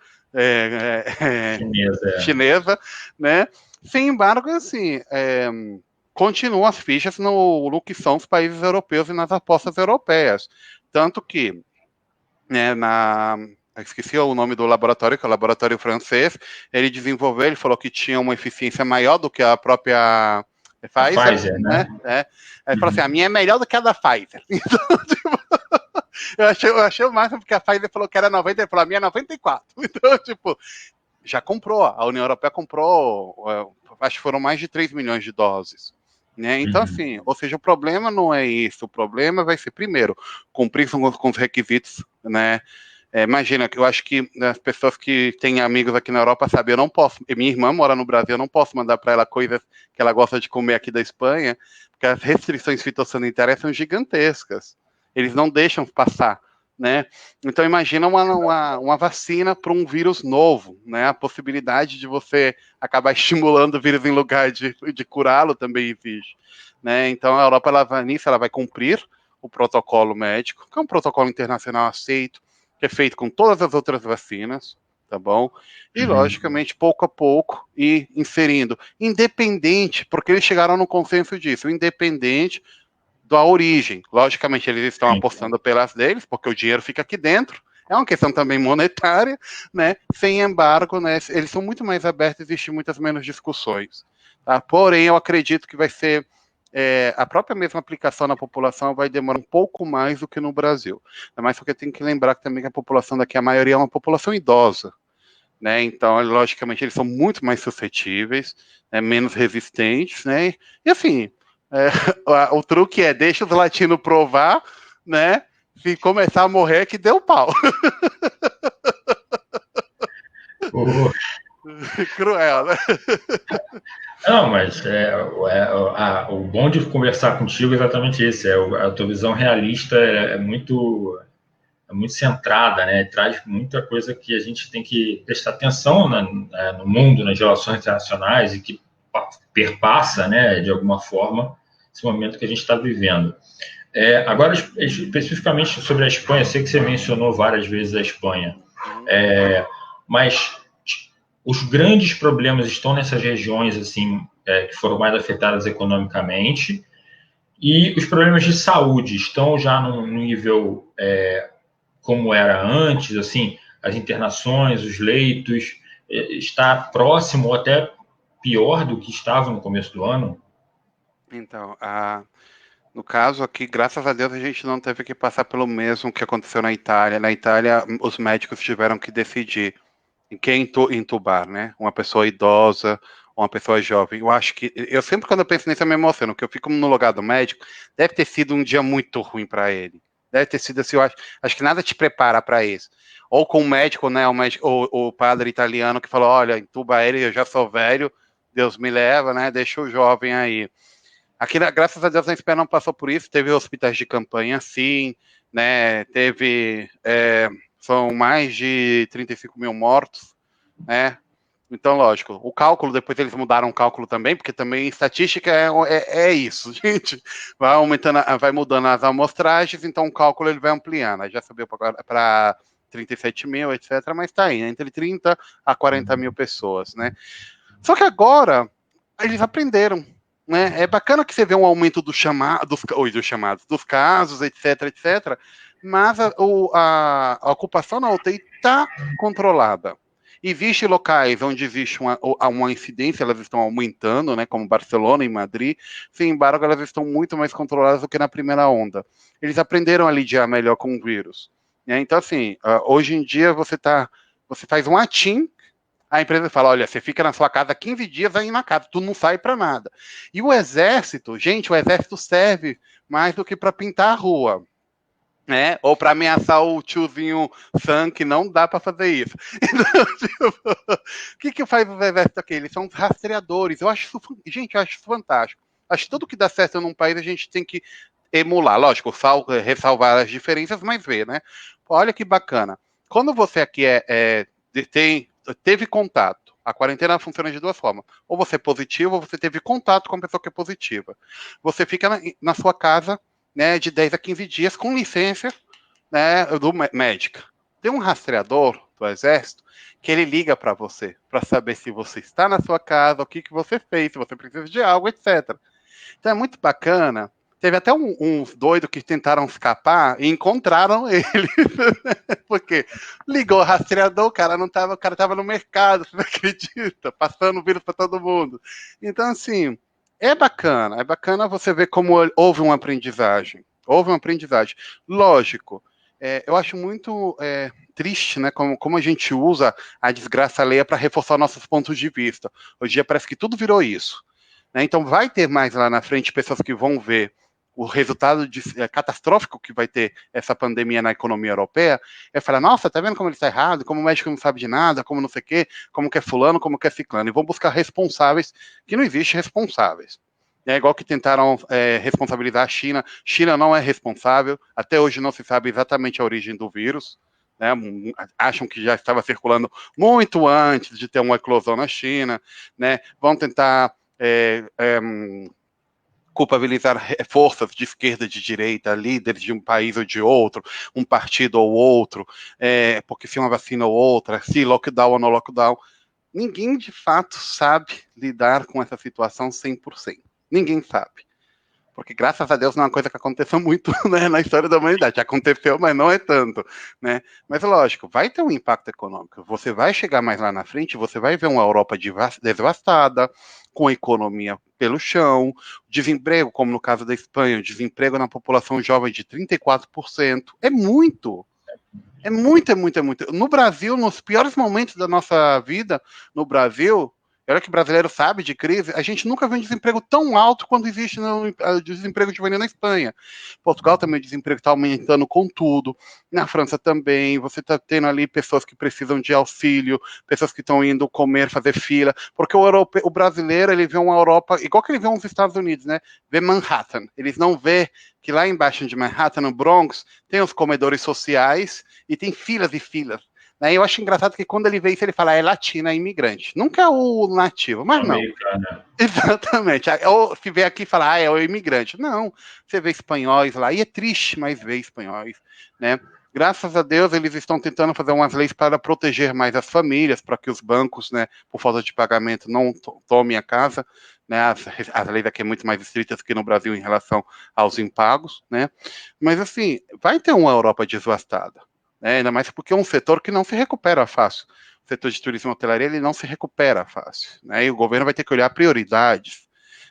chinesa, né? Sem embargo, assim, continuam as fichas no que são os países europeus e nas apostas europeias. Tanto que, né, esqueci o nome do laboratório, que é o laboratório francês, ele falou que tinha uma eficiência maior do que a própria Pfizer, né? Ele falou assim, a minha é melhor do que a da Pfizer. Então, tipo, eu achei o máximo, porque a Pfizer falou que era 90, ele falou, a minha é 94. Então, tipo, já comprou, a União Europeia comprou, acho que foram mais de 3 milhões de doses, né? Então, assim, ou seja, o problema não é isso, o problema vai ser, primeiro, cumprir com os requisitos, né? Imagina, que eu acho que as pessoas que têm amigos aqui na Europa sabem, eu não posso, minha irmã mora no Brasil, eu não posso mandar para ela coisas que ela gosta de comer aqui da Espanha, porque as restrições fitossanitárias são gigantescas, eles não deixam passar, né? Então imagina uma vacina para um vírus novo, né? A possibilidade de você acabar estimulando o vírus em lugar de curá-lo também existe, né? Então a Europa, ela vai cumprir o protocolo médico, que é um protocolo internacional aceito, que é feito com todas as outras vacinas, tá bom? E, logicamente, pouco a pouco, e inserindo, independente, porque eles chegaram no consenso disso, independente da origem. Logicamente, eles estão apostando pelas deles, porque o dinheiro fica aqui dentro, é uma questão também monetária, né? Sem embargo, né, eles são muito mais abertos, existem muitas menos discussões. Tá? Porém, eu acredito que vai ser a própria mesma aplicação na população vai demorar um pouco mais do que no Brasil. Mas porque tem que lembrar que também que a população daqui, a maioria é uma população idosa, né? Então, logicamente, eles são muito mais suscetíveis, né? Menos resistentes, né? E assim, o truque é deixa os latinos provar, né? Se começar a morrer, que deu pau. Cruel, né? Não, mas o bom de conversar contigo é exatamente esse. A tua visão realista é muito centrada, né? Traz muita coisa que a gente tem que prestar atenção no mundo, nas relações internacionais e que perpassa, né, de alguma forma, esse momento que a gente está vivendo. Agora, especificamente sobre a Espanha, sei que você mencionou várias vezes a Espanha, mas os grandes problemas estão nessas regiões assim que foram mais afetadas economicamente, e os problemas de saúde estão já num nível como era antes, assim, as internações, os leitos, está próximo ou até pior do que estava no começo do ano? Então, no caso aqui, graças a Deus, a gente não teve que passar pelo mesmo que aconteceu na Itália. Na Itália, os médicos tiveram que decidir em quem entubar, né? Uma pessoa idosa ou uma pessoa jovem. Eu acho que, eu sempre quando eu penso nisso eu me emociono, porque eu fico no lugar do médico, deve ter sido um dia muito ruim para ele. Deve ter sido assim, eu acho que nada te prepara para isso. Ou com o médico, né? O padre italiano que falou: olha, entuba ele, eu já sou velho, Deus me leva, né? Deixa o jovem aí. Aqui, graças a Deus, na Espanha não passou por isso. Teve hospitais de campanha, sim, né? São mais de 35 mil mortos, né? Então, lógico, o cálculo, depois eles mudaram o cálculo também, porque também estatística é isso, gente. Vai aumentando, vai mudando as amostragens, então o cálculo ele vai ampliando. Aí já subiu para 37 mil, etc., mas está aí, entre 30 a 40 mil pessoas, né? Só que agora eles aprenderam, né? É bacana que você vê um aumento dos chamados, dos casos, etc, etc. Mas a ocupação na UTI está controlada. Existem locais onde existe uma incidência, elas estão aumentando, né, como Barcelona e Madrid, sem embargo, elas estão muito mais controladas do que na primeira onda. Eles aprenderam a lidiar melhor com o vírus. Né? Então, assim, hoje em dia você faz um atim, a empresa fala: olha, você fica na sua casa 15 dias aí na casa, tu não sai para nada. E o exército, gente, o exército serve mais do que para pintar a rua, né? Ou para ameaçar o tiozinho Sam, que não dá para fazer isso. Então, tipo, o que faz o exército aqui? Eles são rastreadores. Gente, eu acho isso fantástico. Acho que tudo que dá certo num país a gente tem que emular. Lógico, ressalvar as diferenças, mas ver, né? Olha que bacana. Quando você aqui teve contato, a quarentena funciona de duas formas. Ou você é positivo, ou você teve contato com a pessoa que é positiva. Você fica na sua casa, né, de 10 a 15 dias, com licença, né, do médica. Tem um rastreador do exército que ele liga para você, para saber se você está na sua casa, o que você fez, se você precisa de algo, etc. Então é muito bacana. Teve até uns doidos que tentaram escapar e encontraram ele. Porque ligou o rastreador, o cara tava no mercado, você não acredita? Passando o vírus para todo mundo. Então, assim, é bacana você ver como houve uma aprendizagem. Houve uma aprendizagem. Lógico, eu acho muito triste, né? Como a gente usa a desgraça alheia para reforçar nossos pontos de vista. Hoje em dia parece que tudo virou isso. né? Então vai ter mais lá na frente pessoas que vão ver o resultado catastrófico que vai ter essa pandemia na economia europeia, é falar, nossa, tá vendo como ele está errado, como o médico não sabe de nada, como não sei o quê, como que é fulano, como que é ciclano, e vão buscar responsáveis, que não existe responsáveis. É igual que tentaram responsabilizar a China. China não é responsável, até hoje não se sabe exatamente a origem do vírus, né? Acham que já estava circulando muito antes de ter uma eclosão na China, né? Vão tentar culpabilizar forças de esquerda e de direita, líderes de um país ou de outro, um partido ou outro, porque se uma vacina ou outra, se lockdown ou não lockdown. Ninguém de fato sabe lidar com essa situação 100%. Ninguém sabe. Porque, graças a Deus, não é uma coisa que aconteceu muito, né, na história da humanidade. Já aconteceu, mas não é tanto, né? Mas, lógico, vai ter um impacto econômico. Você vai chegar mais lá na frente, você vai ver uma Europa devastada, com a economia pelo chão, desemprego, como no caso da Espanha, desemprego na população jovem de 34%. É muito. É muito, é muito, é muito. No Brasil, nos piores momentos da nossa vida, no Brasil, olha que o brasileiro sabe de crise, a gente nunca viu um desemprego tão alto quanto existe no desemprego juvenil na Espanha. Portugal também o desemprego está aumentando com tudo. Na França também, você está tendo ali pessoas que precisam de auxílio, pessoas que estão indo comer, fazer fila, porque o brasileiro, ele vê uma Europa, igual que ele vê uns Estados Unidos, né? Vê Manhattan. Eles não vê que lá embaixo de Manhattan, no Bronx, tem os comedores sociais e tem filas e filas. Né? Eu acho engraçado que quando ele vê isso, ele fala, é latino, é imigrante. Nunca é o nativo, mas não. Americana. Exatamente. Ou se vê aqui e fala, é o imigrante. Não, você vê espanhóis lá, e é triste, mas vê espanhóis, né? Graças a Deus, eles estão tentando fazer umas leis para proteger mais as famílias, para que os bancos, né, por falta de pagamento, não tomem a casa, né? As leis aqui são muito mais estritas que no Brasil em relação aos impagos, né? Mas, assim, vai ter uma Europa devastada, né? Ainda mais porque é um setor que não se recupera fácil. O setor de turismo e hotelaria, ele não se recupera fácil, né? E o governo vai ter que olhar prioridades,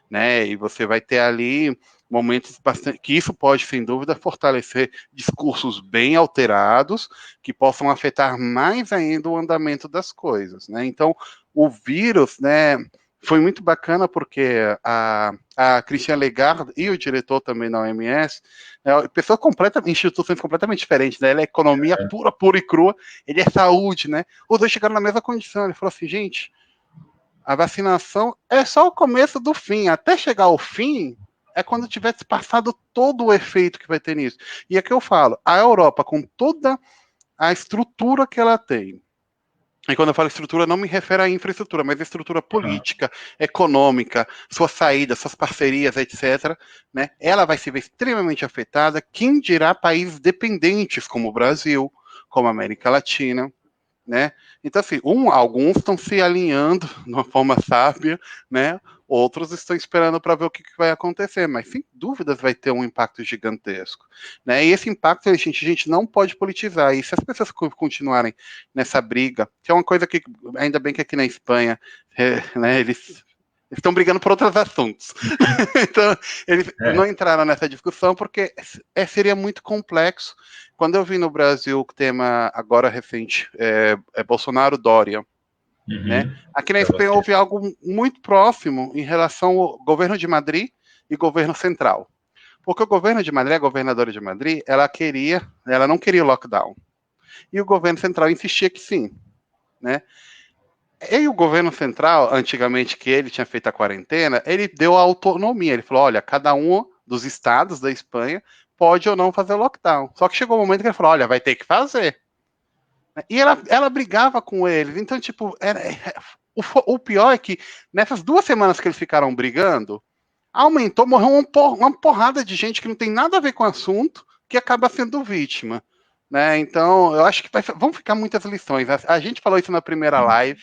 né? E você vai ter ali momentos bastante, que isso pode, sem dúvida, fortalecer discursos bem alterados que possam afetar mais ainda o andamento das coisas, né? Então, o vírus, né, foi muito bacana porque a Christiane Lagarde e o diretor também da OMS, né, pessoas instituições completamente diferentes, né? Ela é economia pura, pura e crua, ele é saúde, né? Os dois chegaram na mesma condição. Ele falou assim, gente, a vacinação é só o começo do fim. Até chegar ao fim, é quando tivesse passado todo o efeito que vai ter nisso. E é que eu falo, a Europa, com toda a estrutura que ela tem, e quando eu falo estrutura, não me refiro à infraestrutura, mas à estrutura política, econômica, suas saídas, suas parcerias, etc., né? Ela vai se ver extremamente afetada, quem dirá países dependentes como o Brasil, como a América Latina, né? Então, assim, alguns estão se alinhando de uma forma sábia, né? Outros estão esperando para ver o que vai acontecer, mas sem dúvidas vai ter um impacto gigantesco, né? E esse impacto a gente não pode politizar. E se as pessoas continuarem nessa briga, que é uma coisa que, ainda bem que aqui na Espanha, né, eles estão brigando por outros assuntos. Então, eles não entraram nessa discussão porque seria muito complexo. Quando eu vi no Brasil o tema agora recente, Bolsonaro-Dória, né? Aqui na Espanha houve algo muito próximo em relação ao governo de Madrid e governo central. Porque o governo de Madrid, a governadora de Madrid, ela não queria o lockdown. E o governo central insistia que sim, né? E o governo central, antigamente que ele tinha feito a quarentena, ele deu a autonomia. Ele falou, olha, cada um dos estados da Espanha pode ou não fazer o lockdown. Só que chegou um momento que ele falou, olha, vai ter que fazer. E ela brigava com eles. Então, tipo, o pior é que nessas 2 semanas que eles ficaram brigando, morreu uma porrada de gente que não tem nada a ver com o assunto, que acaba sendo vítima. Né? Então, eu acho que vão ficar muitas lições. A gente falou isso na primeira live,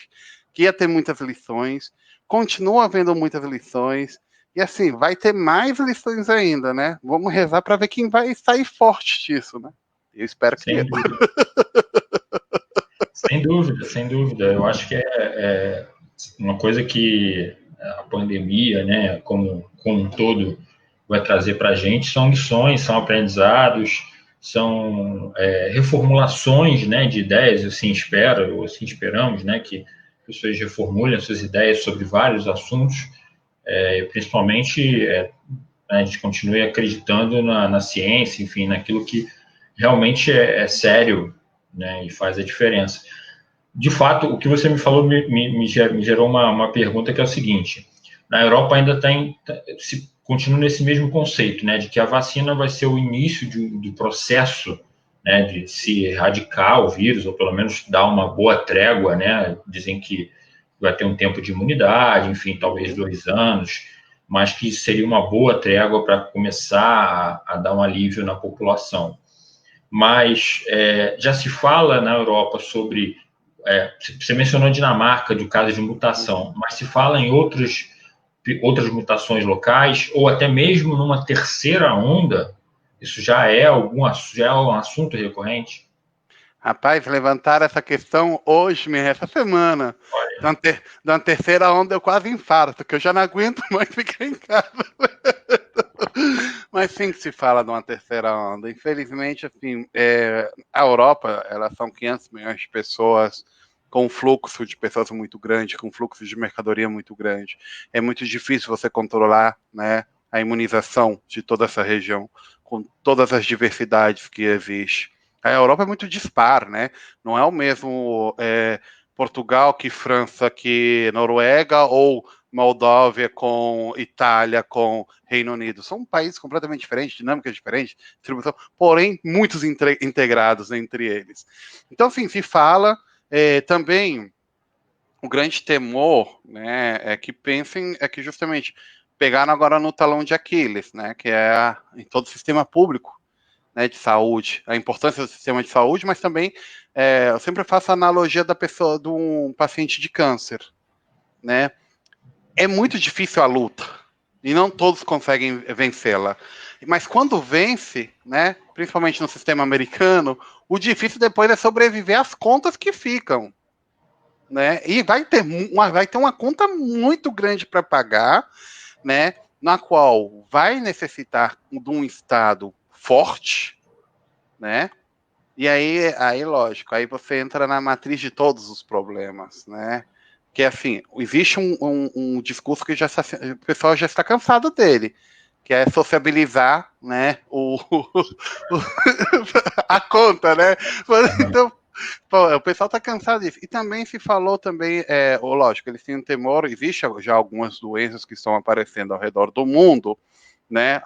que ia ter muitas lições, continua havendo muitas lições, e assim, vai ter mais lições ainda, né? Vamos rezar para ver quem vai sair forte disso, né? Eu espero que Sem dúvida. Sem dúvida, sem dúvida. Eu acho que é uma coisa que a pandemia, né, como um todo, vai trazer para a gente são lições, são aprendizados, são reformulações, né, de ideias. Assim esperamos, né, que pessoas reformulem suas ideias sobre vários assuntos. principalmente a gente continue acreditando na ciência, enfim, naquilo que realmente é sério, né, e faz a diferença. De fato, o que você me falou me gerou uma pergunta que é o seguinte: na Europa ainda se continua nesse mesmo conceito, né, de que a vacina vai ser o início do processo, né, de se erradicar o vírus, ou pelo menos dar uma boa trégua, né? Dizem que vai ter um tempo de imunidade, enfim, talvez 2 anos, mas que seria uma boa trégua para começar a dar um alívio na população. Mas já se fala na Europa sobre. Você mencionou a Dinamarca, do caso de mutação, mas se fala em outras mutações locais, ou até mesmo numa terceira onda, isso já é um assunto recorrente? Rapaz, levantaram essa questão hoje, essa semana. Da terceira onda eu quase infarto, que eu já não aguento mais ficar em casa. Mas sim que se fala de uma terceira onda. Infelizmente, assim, a Europa, elas são 500 milhões de pessoas, com um fluxo de pessoas muito grande, com um fluxo de mercadoria muito grande. É muito difícil você controlar, né, a imunização de toda essa região, com todas as diversidades que existem. A Europa é muito dispar, né? Não é o mesmo Portugal que França, que Noruega, ou Moldóvia com Itália, com Reino Unido. São países completamente diferentes, dinâmicas diferentes, distribuição, porém muitos integrados entre eles. Então, assim, se fala também o grande temor, né, é que pensem, é que justamente pegaram agora no talão de Aquiles, né, que é em todo o sistema público, né, de saúde, a importância do sistema de saúde, mas também eu sempre faço a analogia da pessoa, de um paciente de câncer, né? É muito difícil a luta e não todos conseguem vencê-la. Mas quando vence, né, principalmente no sistema americano, o difícil depois é sobreviver às contas que ficam, né? E vai ter uma conta muito grande para pagar, né? Na qual vai necessitar de um Estado forte, né? E aí, lógico, aí você entra na matriz de todos os problemas, né? Que assim, existe um discurso que o pessoal já está cansado dele, que é sociabilizar, né, a conta, né? Então, pô, o pessoal está cansado disso. E também se falou também, lógico, eles têm um temor, existe já algumas doenças que estão aparecendo ao redor do mundo, né?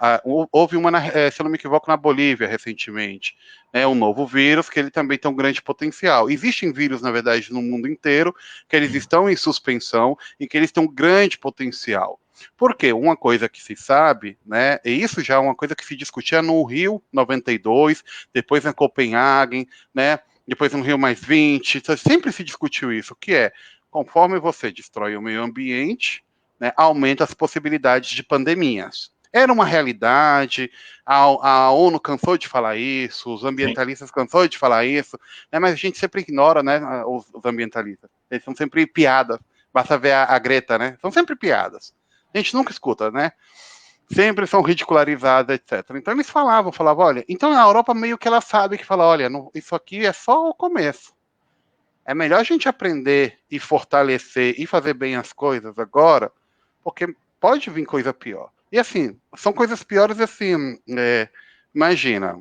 Houve uma, se eu não me equivoco, na Bolívia recentemente, né? Um novo vírus que ele também tem um grande potencial. Existem vírus, na verdade, no mundo inteiro que eles estão em suspensão e que eles têm um grande potencial. Por quê? Uma coisa que se sabe, né? E isso já é uma coisa que se discutia no Rio 92, depois em Copenhague, né? Depois no Rio mais 20, então, sempre se discutiu isso, que é conforme você destrói o meio ambiente, né, aumenta as possibilidades de pandemias. Era uma realidade, a ONU cansou de falar isso, os ambientalistas cansou de falar isso, né, mas a gente sempre ignora, né, os ambientalistas. Eles são sempre piadas. Basta ver a Greta, né? São sempre piadas. A gente nunca escuta, né? Sempre são ridicularizadas, etc. Então eles falavam, olha, então a Europa meio que ela sabe que fala, olha, isso aqui é só o começo. É melhor a gente aprender e fortalecer e fazer bem as coisas agora, porque pode vir coisa pior. E assim, são coisas piores assim, imagina,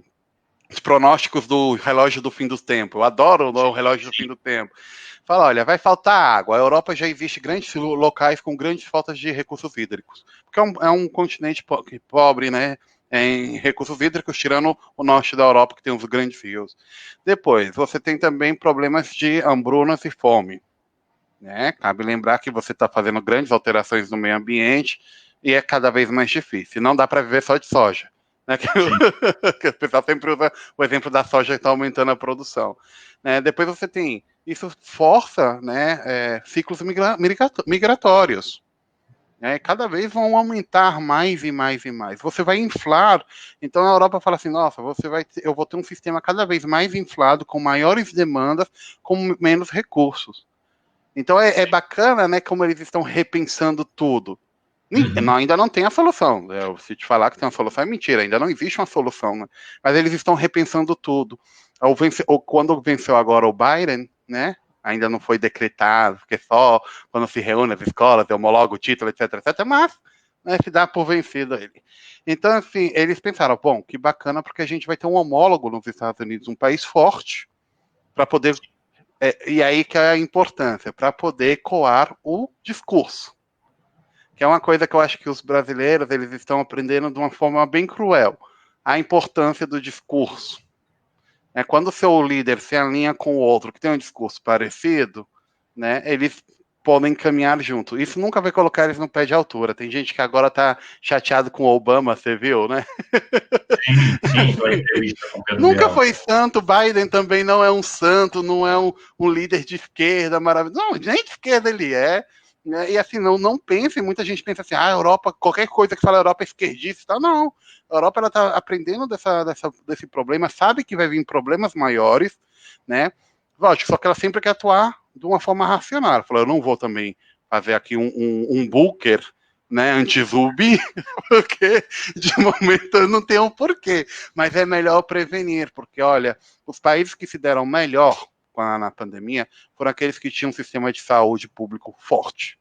os pronósticos do relógio do fim do tempo. Eu adoro o relógio do fim do tempo. Fala, olha, vai faltar água. A Europa já existe grandes locais com grandes faltas de recursos hídricos. Porque é um continente pobre, né? Em recursos hídricos, tirando o norte da Europa, que tem os grandes rios. Depois, você tem também problemas de hambrunas e fome. Né? Cabe lembrar que você está fazendo grandes alterações no meio ambiente e é cada vez mais difícil. Não dá para viver só de soja. Né? Que o pessoal sempre usa o exemplo da soja que está aumentando a produção. Né? Depois você tem, isso força, né, ciclos migratórios. Né? Cada vez vão aumentar mais e mais e mais. Você vai inflar. Então a Europa fala assim: nossa, eu vou ter um sistema cada vez mais inflado, com maiores demandas, com menos recursos. Então é bacana, né, como eles estão repensando tudo. Ainda não tem a solução. Se te falar que tem uma solução é mentira, ainda não existe uma solução. Né? Mas eles estão repensando tudo. Quando venceu agora o Biden, né, ainda não foi decretado, porque só quando se reúne as escolas, homologa o título, etc, etc, mas né, se dá por vencido ele. Então, assim, eles pensaram, bom, que bacana, porque a gente vai ter um homólogo nos Estados Unidos, um país forte, para poder, e aí que é a importância, para poder ecoar o discurso, que é uma coisa que eu acho que os brasileiros, eles estão aprendendo de uma forma bem cruel, a importância do discurso. Quando o seu líder se alinha com o outro que tem um discurso parecido, né, eles podem caminhar junto. Isso nunca vai colocar eles no pé de altura. Tem gente que agora tá chateado com o Obama, você viu, né? Sim, foi entrevista com o Pedro Nunca Bial. foi santo, Biden também não é um santo, não é um líder de esquerda maravilhoso. Não, nem de esquerda ele é. E assim, não pensem, muita gente pensa assim, a Europa, qualquer coisa que fala Europa é esquerdista. Não, a Europa ela está aprendendo desse problema, sabe que vai vir problemas maiores, né? Lógico, só que ela sempre quer atuar de uma forma racional. Ela falou, eu não vou também fazer aqui um bunker, né, anti-zumbi, porque de momento eu não tenho um porquê, mas é melhor prevenir, porque olha, os países que se deram melhor na pandemia foram aqueles que tinham um sistema de saúde público forte.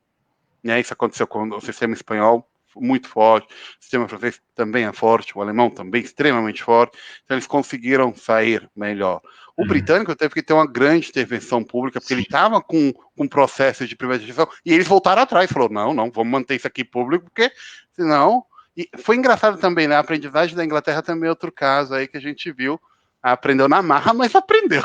Né? Isso aconteceu com o sistema espanhol, muito forte, o sistema francês também é forte, o alemão também extremamente forte, então eles conseguiram sair melhor. O britânico teve que ter uma grande intervenção pública, porque ele estava com um processo de privatização, e eles voltaram atrás, falou, não, vamos manter isso aqui público, porque senão... E foi engraçado também, né? A aprendizagem da Inglaterra também é outro caso aí que a gente viu, aprendeu na marra, mas aprendeu.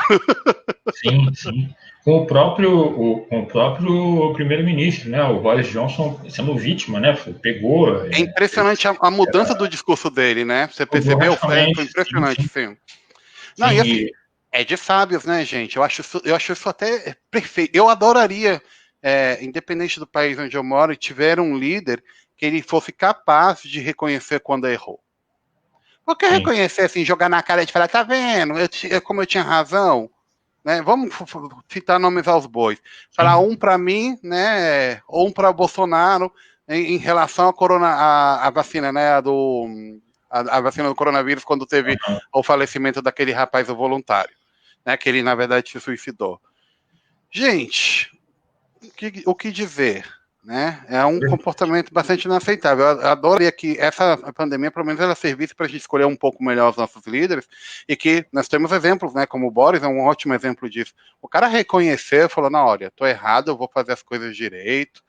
Sim. Com o próprio primeiro-ministro, né? O Boris Johnson sendo vítima, né? Pegou. É impressionante a mudança do discurso dele, né? Você percebeu? Foi impressionante, sim. Não, e assim, é de sábios, né, gente? Eu acho isso até perfeito. Eu adoraria, independente do país onde eu moro, tiver um líder que ele fosse capaz de reconhecer quando errou. Porque reconhecer, assim, jogar na cara de falar, tá vendo? Como eu tinha razão. Né? Vamos citar nomes aos bois. Falar um para mim, né? Ou um para Bolsonaro em relação à vacina, né? A vacina do coronavírus, quando teve o falecimento daquele rapaz voluntário, né? Que ele, na verdade, se suicidou. Gente, o que dizer? Né? É um comportamento bastante inaceitável. Eu adoraria que essa pandemia, pelo menos, ela servisse para a gente escolher um pouco melhor os nossos líderes e que nós temos exemplos, né? Como o Boris é um ótimo exemplo disso. O cara reconheceu, falou, não, olha, tô errado, eu vou fazer as coisas direito.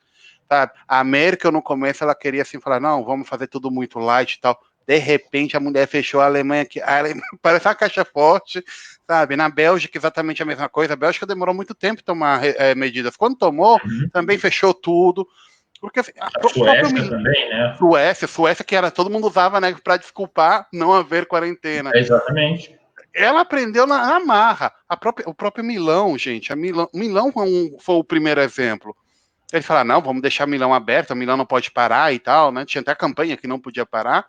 Sabe? A América, no começo, ela queria assim falar, não, vamos fazer tudo muito light e tal. De repente, a mulher fechou a Alemanha aqui. Parece uma caixa forte, sabe? Na Bélgica, exatamente a mesma coisa. A Bélgica demorou muito tempo tomar medidas. Quando tomou, também fechou tudo. Porque assim, a Suécia também, né? Suécia, que era, todo mundo usava, né, para desculpar não haver quarentena. Exatamente. Ela aprendeu na marra. O próprio Milão, gente. Milão foi o primeiro exemplo. Ele fala, não, vamos deixar Milão aberto, Milão não pode parar e tal, né? Tinha até a campanha que não podia parar.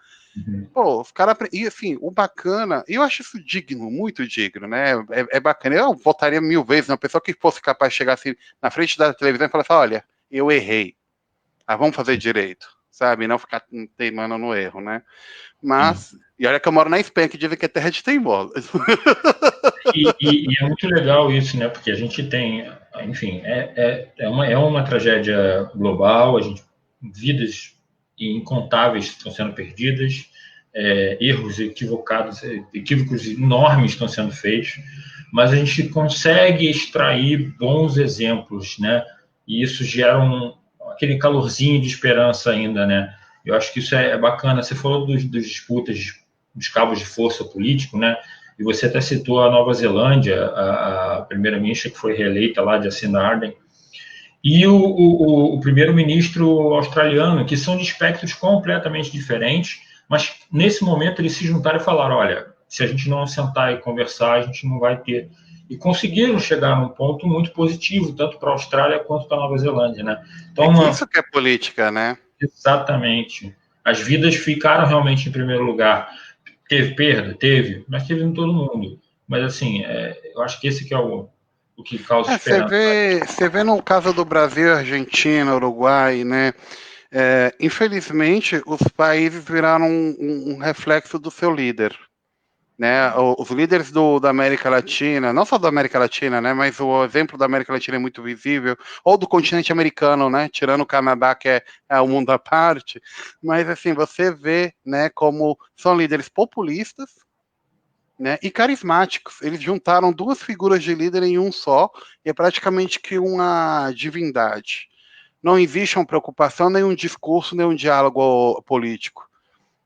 Pô, os caras... E assim, o bacana... Eu acho isso digno, muito digno, né? É bacana. Eu votaria 1000 vezes na pessoa que fosse capaz de chegar assim na frente da televisão e falar assim, olha, eu errei. Vamos fazer direito, sabe? Não ficar teimando no erro, né? Mas... E olha que eu moro na Espanha, que dizem que é terra de teimosos. E é muito legal isso, né? Porque a gente tem, enfim, é uma tragédia global, vidas incontáveis estão sendo perdidas, erros equívocos enormes estão sendo feitos, mas a gente consegue extrair bons exemplos, né? E isso gera aquele calorzinho de esperança ainda, né? Eu acho que isso é bacana. Você falou dos disputas, dos cabos de força político, né? E você até citou a Nova Zelândia, a primeira-ministra que foi reeleita lá, Jacinda Ardern, e o primeiro-ministro australiano, que são de espectros completamente diferentes, mas nesse momento eles se juntaram e falaram, olha, se a gente não sentar e conversar, a gente não vai ter. E conseguiram chegar num ponto muito positivo, tanto para a Austrália quanto para a Nova Zelândia, né? Então, isso que é política, né? Exatamente. As vidas ficaram realmente em primeiro lugar. Teve perda? Teve, mas teve em todo mundo. Mas, assim, eu acho que esse que é o que causa esperança. Você vê no caso do Brasil, Argentina, Uruguai, né? Infelizmente, os países viraram um reflexo do seu líder. né? Os líderes da América Latina, não só da América Latina, né? Mas o exemplo da América Latina é muito visível, ou do continente americano, né? Tirando o Canadá, que é o mundo à parte, mas assim, você vê, né, como são líderes populistas, né, e carismáticos. Eles juntaram duas figuras de líder em um só, e é praticamente que uma divindade. Não existe uma preocupação, nem um discurso, nem um diálogo político.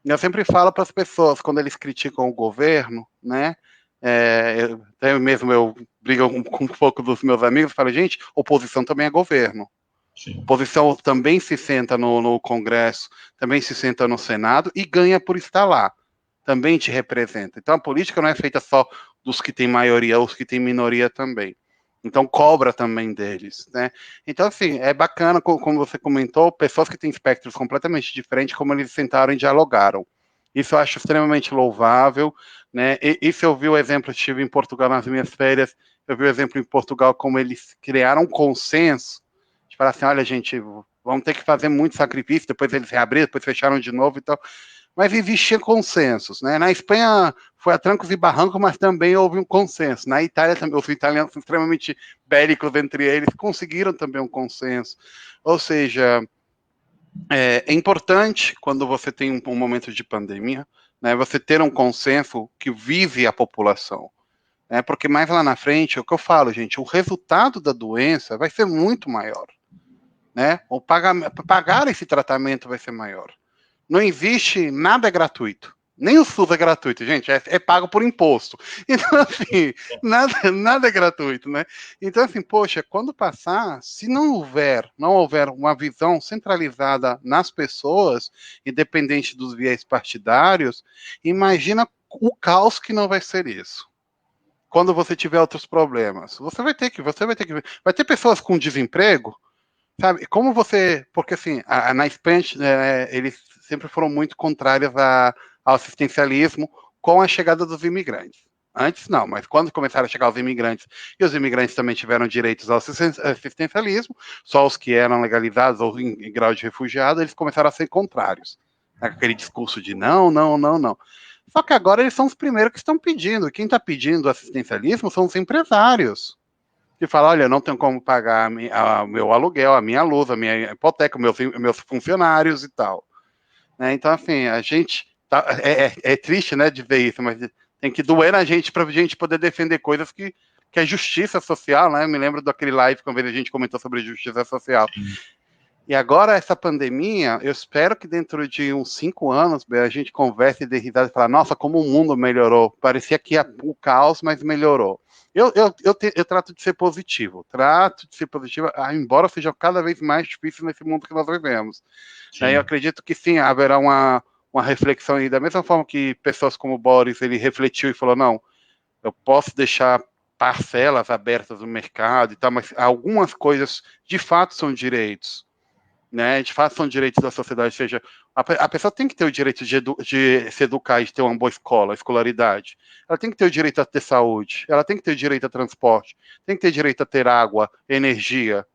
Eu sempre falo para as pessoas, quando eles criticam o governo, né, até mesmo eu brigo com um pouco dos meus amigos, falo, gente, oposição também é governo. Sim. Oposição também se senta no Congresso, também se senta no Senado e ganha por estar lá. Também te representa. Então a política não é feita só dos que têm maioria, os que têm minoria também. Então cobra também deles, né? Então assim, é bacana, como você comentou, pessoas que têm espectros completamente diferentes, como eles sentaram e dialogaram. Isso eu acho extremamente louvável, né? Isso eu vi o exemplo, estive em Portugal nas minhas férias, eu vi o exemplo em Portugal como eles criaram um consenso de falar assim, olha gente, vamos ter que fazer muito sacrifício, depois eles reabriram, depois fecharam de novo e tal, mas existia consensos, né? Na Espanha foi a trancos e barrancos, mas também houve um consenso. Na Itália também, os italianos são extremamente bélicos entre eles, conseguiram também um consenso. Ou seja, é importante quando você tem um momento de pandemia, né? Você ter um consenso que vive a população. Né, porque mais lá na frente, é o que eu falo, gente, o resultado da doença vai ser muito maior. Né? O pagar esse tratamento vai ser maior. Não existe nada gratuito. Nem o SUS é gratuito, gente, é pago por imposto. Então, assim, nada é gratuito, né? Então, assim, poxa, quando passar, se não houver uma visão centralizada nas pessoas, independente dos viés partidários, imagina o caos que não vai ser isso. Quando você tiver outros problemas, vai ter pessoas com desemprego, sabe? Como você, porque assim, na Espanha, eles sempre foram muito contrários ao assistencialismo com a chegada dos imigrantes. Antes não, mas quando começaram a chegar os imigrantes, e os imigrantes também tiveram direitos ao assistencialismo, só os que eram legalizados ou em grau de refugiado, eles começaram a ser contrários. Aquele discurso de não, não, não, não. Só que agora eles são os primeiros que estão pedindo. Quem está pedindo assistencialismo são os empresários que fala, olha, não tenho como pagar o meu aluguel, a minha luz, a minha hipoteca, meus funcionários e tal. Né? Então, assim, a gente é triste, né, de ver isso, mas tem que doer na gente para a gente poder defender coisas que é justiça social, né? Eu me lembro daquele live que uma vez a gente comentou sobre justiça social. Sim. E agora, essa pandemia, eu espero que dentro de uns 5 anos, a gente converse e dê risada e falar, nossa, como o mundo melhorou. Parecia que ia o caos, mas melhorou. Eu trato de ser positivo, embora seja cada vez mais difícil nesse mundo que nós vivemos. Né? Eu acredito que sim, haverá uma reflexão aí, da mesma forma que pessoas como o Boris, ele refletiu e falou, não, eu posso deixar parcelas abertas no mercado e tal, mas algumas coisas de fato são direitos. Né, de fato são direitos da sociedade, ou seja, a pessoa tem que ter o direito de se educar e de ter uma boa escolaridade, ela tem que ter o direito a ter saúde, ela tem que ter o direito a transporte, tem que ter direito a ter água, energia.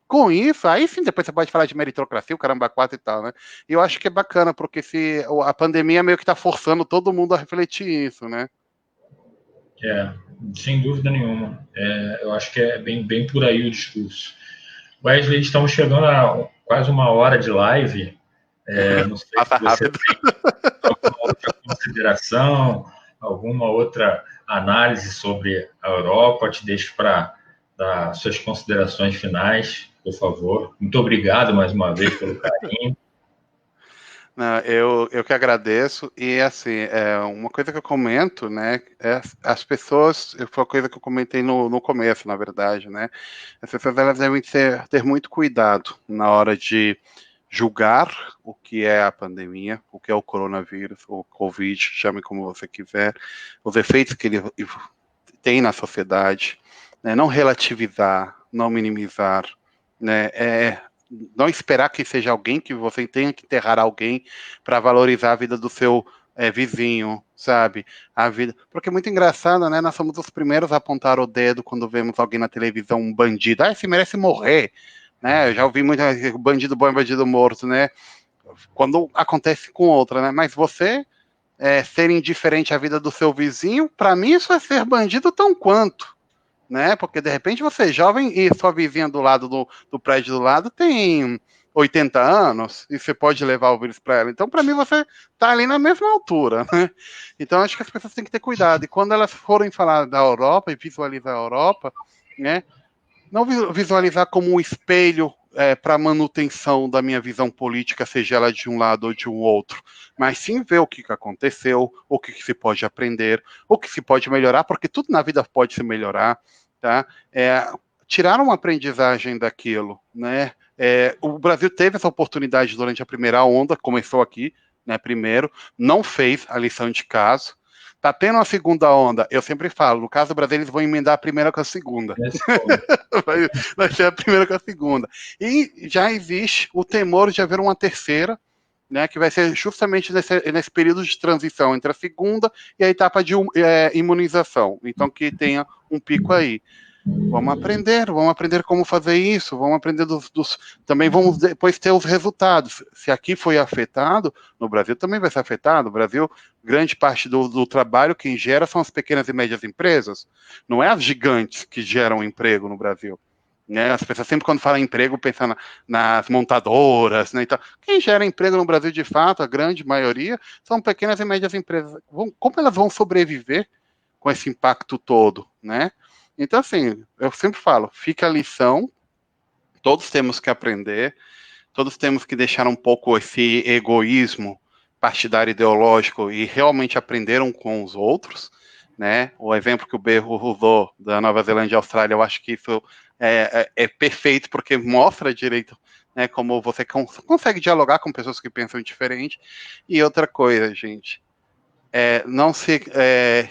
Com isso, aí sim, depois você pode falar de meritocracia, o caramba 4 e tal, né? E eu acho que é bacana, porque a pandemia meio que está forçando todo mundo a refletir isso, né? Sem dúvida nenhuma. Eu acho que é bem por aí o discurso. Wesley, estamos chegando a quase uma hora de live. Não sei Passa se você rápido. tem alguma outra consideração, alguma outra análise sobre a Europa. Eu te deixo para dar suas considerações finais, por favor. Muito obrigado mais uma vez pelo carinho. Não, eu que agradeço, e assim, uma coisa que eu comento, né, as pessoas, foi uma coisa que eu comentei no começo, na verdade, né, as pessoas elas devem ter muito cuidado na hora de julgar o que é a pandemia, o que é o coronavírus, o Covid, chame como você quiser, os efeitos que ele tem na sociedade, né, não relativizar, não minimizar, né, não esperar que seja alguém, que você tenha que enterrar alguém para valorizar a vida do seu vizinho, sabe? A vida. Porque é muito engraçado, né? Nós somos os primeiros a apontar o dedo quando vemos alguém na televisão, um bandido. Ah, esse merece morrer. Né? Eu já ouvi muito bandido bom e bandido morto, né? Quando acontece com outra, né? Mas você ser indiferente à vida do seu vizinho, para mim isso é ser bandido tão quanto, né? Porque de repente você é jovem e sua vizinha do lado do prédio do lado tem 80 anos e você pode levar o vírus para ela. Então, para mim, você está ali na mesma altura, né? Então, acho que as pessoas têm que ter cuidado. E quando elas forem falar da Europa e visualizar a Europa, né? Não visualizar como um espelho para manutenção da minha visão política, seja ela de um lado ou de um outro, mas sim ver o que aconteceu, o que se pode aprender, o que se pode melhorar, porque tudo na vida pode se melhorar, tá? Tirar uma aprendizagem daquilo, né? O Brasil teve essa oportunidade durante a primeira onda, começou aqui, né? Primeiro, não fez a lição de casa. Tá tendo uma segunda onda, eu sempre falo, no caso do Brasil, eles vão emendar a primeira com a segunda. Vai ser a primeira com a segunda. E já existe o temor de haver uma terceira, né, que vai ser justamente nesse período de transição entre a segunda e a etapa de imunização. Então, que tenha um pico aí. Vamos aprender como fazer isso, vamos aprender também vamos depois ter os resultados. Se aqui foi afetado, no Brasil também vai ser afetado. No Brasil, grande parte do trabalho quem gera são as pequenas e médias empresas, não é as gigantes que geram emprego no Brasil. Né? As pessoas sempre quando falam em emprego pensam nas montadoras, né? Então, quem gera emprego no Brasil de fato, a grande maioria, são pequenas e médias empresas. Como elas vão sobreviver com esse impacto todo, né? Então, assim, eu sempre falo, fica a lição, todos temos que aprender, todos temos que deixar um pouco esse egoísmo partidário ideológico e realmente aprender um com os outros, né? O exemplo que o Berro usou da Nova Zelândia e Austrália, eu acho que isso é perfeito, porque mostra direito, né, como você consegue dialogar com pessoas que pensam diferente. E outra coisa, gente, não se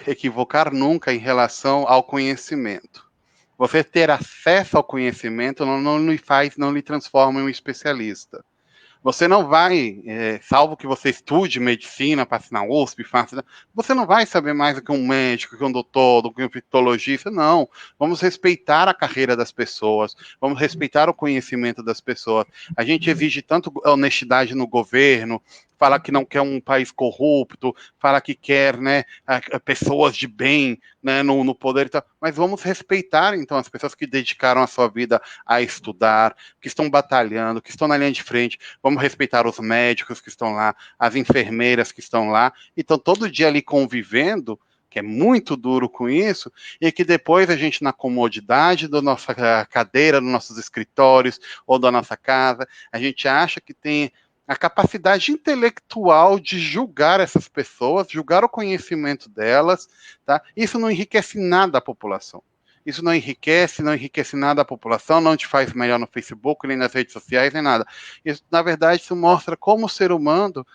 equivocar nunca em relação ao conhecimento. Você ter acesso ao conhecimento não lhe transforma em um especialista. Você não vai, salvo que você estude medicina, passe na USP, você não vai saber mais do que um médico, que um doutor, do que um infectologista, não. Vamos respeitar a carreira das pessoas, vamos respeitar o conhecimento das pessoas. A gente exige tanto honestidade no governo, fala que não quer um país corrupto, fala que quer, né, pessoas de bem, né, no poder e tal, mas vamos respeitar, então, as pessoas que dedicaram a sua vida a estudar, que estão batalhando, que estão na linha de frente. Vamos respeitar os médicos que estão lá, as enfermeiras que estão lá, e estão todo dia ali convivendo, que é muito duro com isso, e que depois a gente, na comodidade da nossa cadeira, dos nossos escritórios, ou da nossa casa, a gente acha que tem a capacidade intelectual de julgar essas pessoas, julgar o conhecimento delas, tá? Isso não enriquece nada a população. Isso não enriquece nada a população, não te faz melhor no Facebook, nem nas redes sociais, nem nada. Isso, na verdade, isso mostra como o ser humano,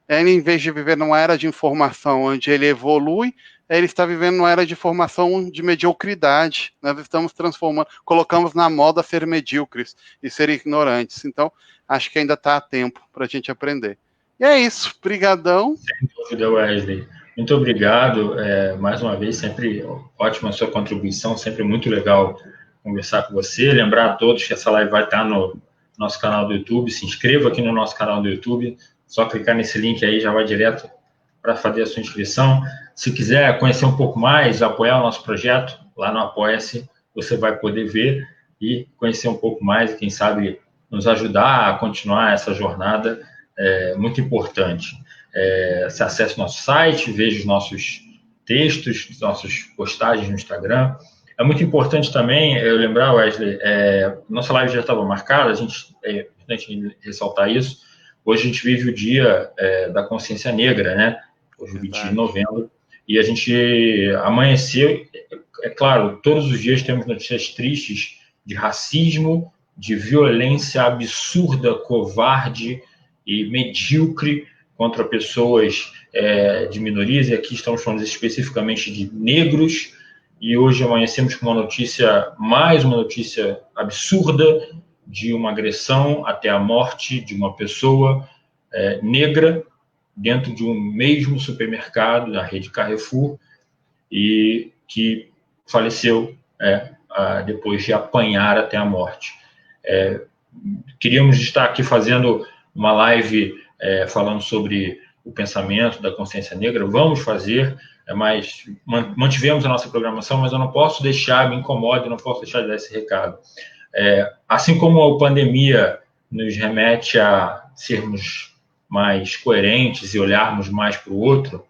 ele, em vez de viver numa era de informação onde ele evolui, ele está vivendo numa era de formação de mediocridade. Nós estamos transformando, colocamos na moda ser medíocres e ser ignorantes. Então, acho que ainda está a tempo para a gente aprender. E é isso, brigadão. Sem dúvida, Wesley. Muito obrigado, mais uma vez, sempre ótima a sua contribuição, sempre muito legal conversar com você. Lembrar a todos que essa live vai estar no nosso canal do YouTube, se inscreva aqui no nosso canal do YouTube, só clicar nesse link aí, já vai direto para fazer a sua inscrição. Se quiser conhecer um pouco mais, apoiar o nosso projeto, lá no Apoia-se, você vai poder ver e conhecer um pouco mais, e quem sabe nos ajudar a continuar essa jornada muito importante. Você acessa o nosso site, veja os nossos textos, nossas postagens no Instagram. É muito importante também eu lembrar, Wesley, nossa live já estava marcada, é importante ressaltar isso. Hoje a gente vive o dia da consciência negra, né? Hoje, 20 de novembro, e a gente amanheceu, é claro, todos os dias temos notícias tristes de racismo, de violência absurda, covarde e medíocre contra pessoas de minorias, e aqui estamos falando especificamente de negros, e hoje amanhecemos com mais uma notícia absurda, de uma agressão até a morte de uma pessoa negra, dentro de um mesmo supermercado, da rede Carrefour, e que faleceu depois de apanhar até a morte. Queríamos estar aqui fazendo uma live falando sobre o pensamento da consciência negra, vamos fazer, mas mantivemos a nossa programação, mas eu não posso deixar, me incomoda, eu não posso deixar de dar esse recado. Assim como a pandemia nos remete a sermos mais coerentes e olharmos mais para o outro,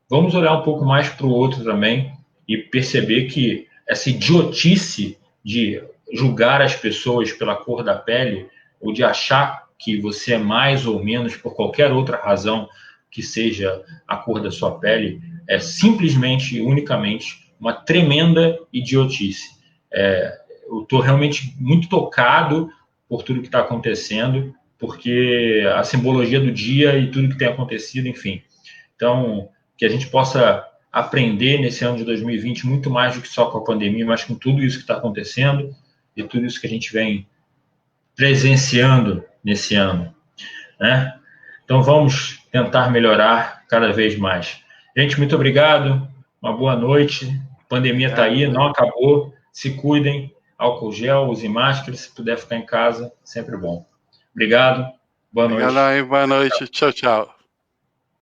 vamos olhar um pouco mais para o outro também e perceber que essa idiotice de julgar as pessoas pela cor da pele ou de achar que você é mais ou menos por qualquer outra razão que seja a cor da sua pele, é simplesmente, unicamente, uma tremenda idiotice. Eu estou realmente muito tocado por tudo que está acontecendo, porque a simbologia do dia e tudo que tem acontecido, enfim. Então, que a gente possa aprender nesse ano de 2020 muito mais do que só com a pandemia, mas com tudo isso que está acontecendo e tudo isso que a gente vem presenciando nesse ano, né? Então, vamos tentar melhorar cada vez mais. Gente, muito obrigado, uma boa noite. A pandemia está aí, não acabou. Se cuidem, álcool gel, use máscara, se puder ficar em casa, sempre bom. Obrigado, boa noite. Obrigado aí, boa noite. Tchau, tchau.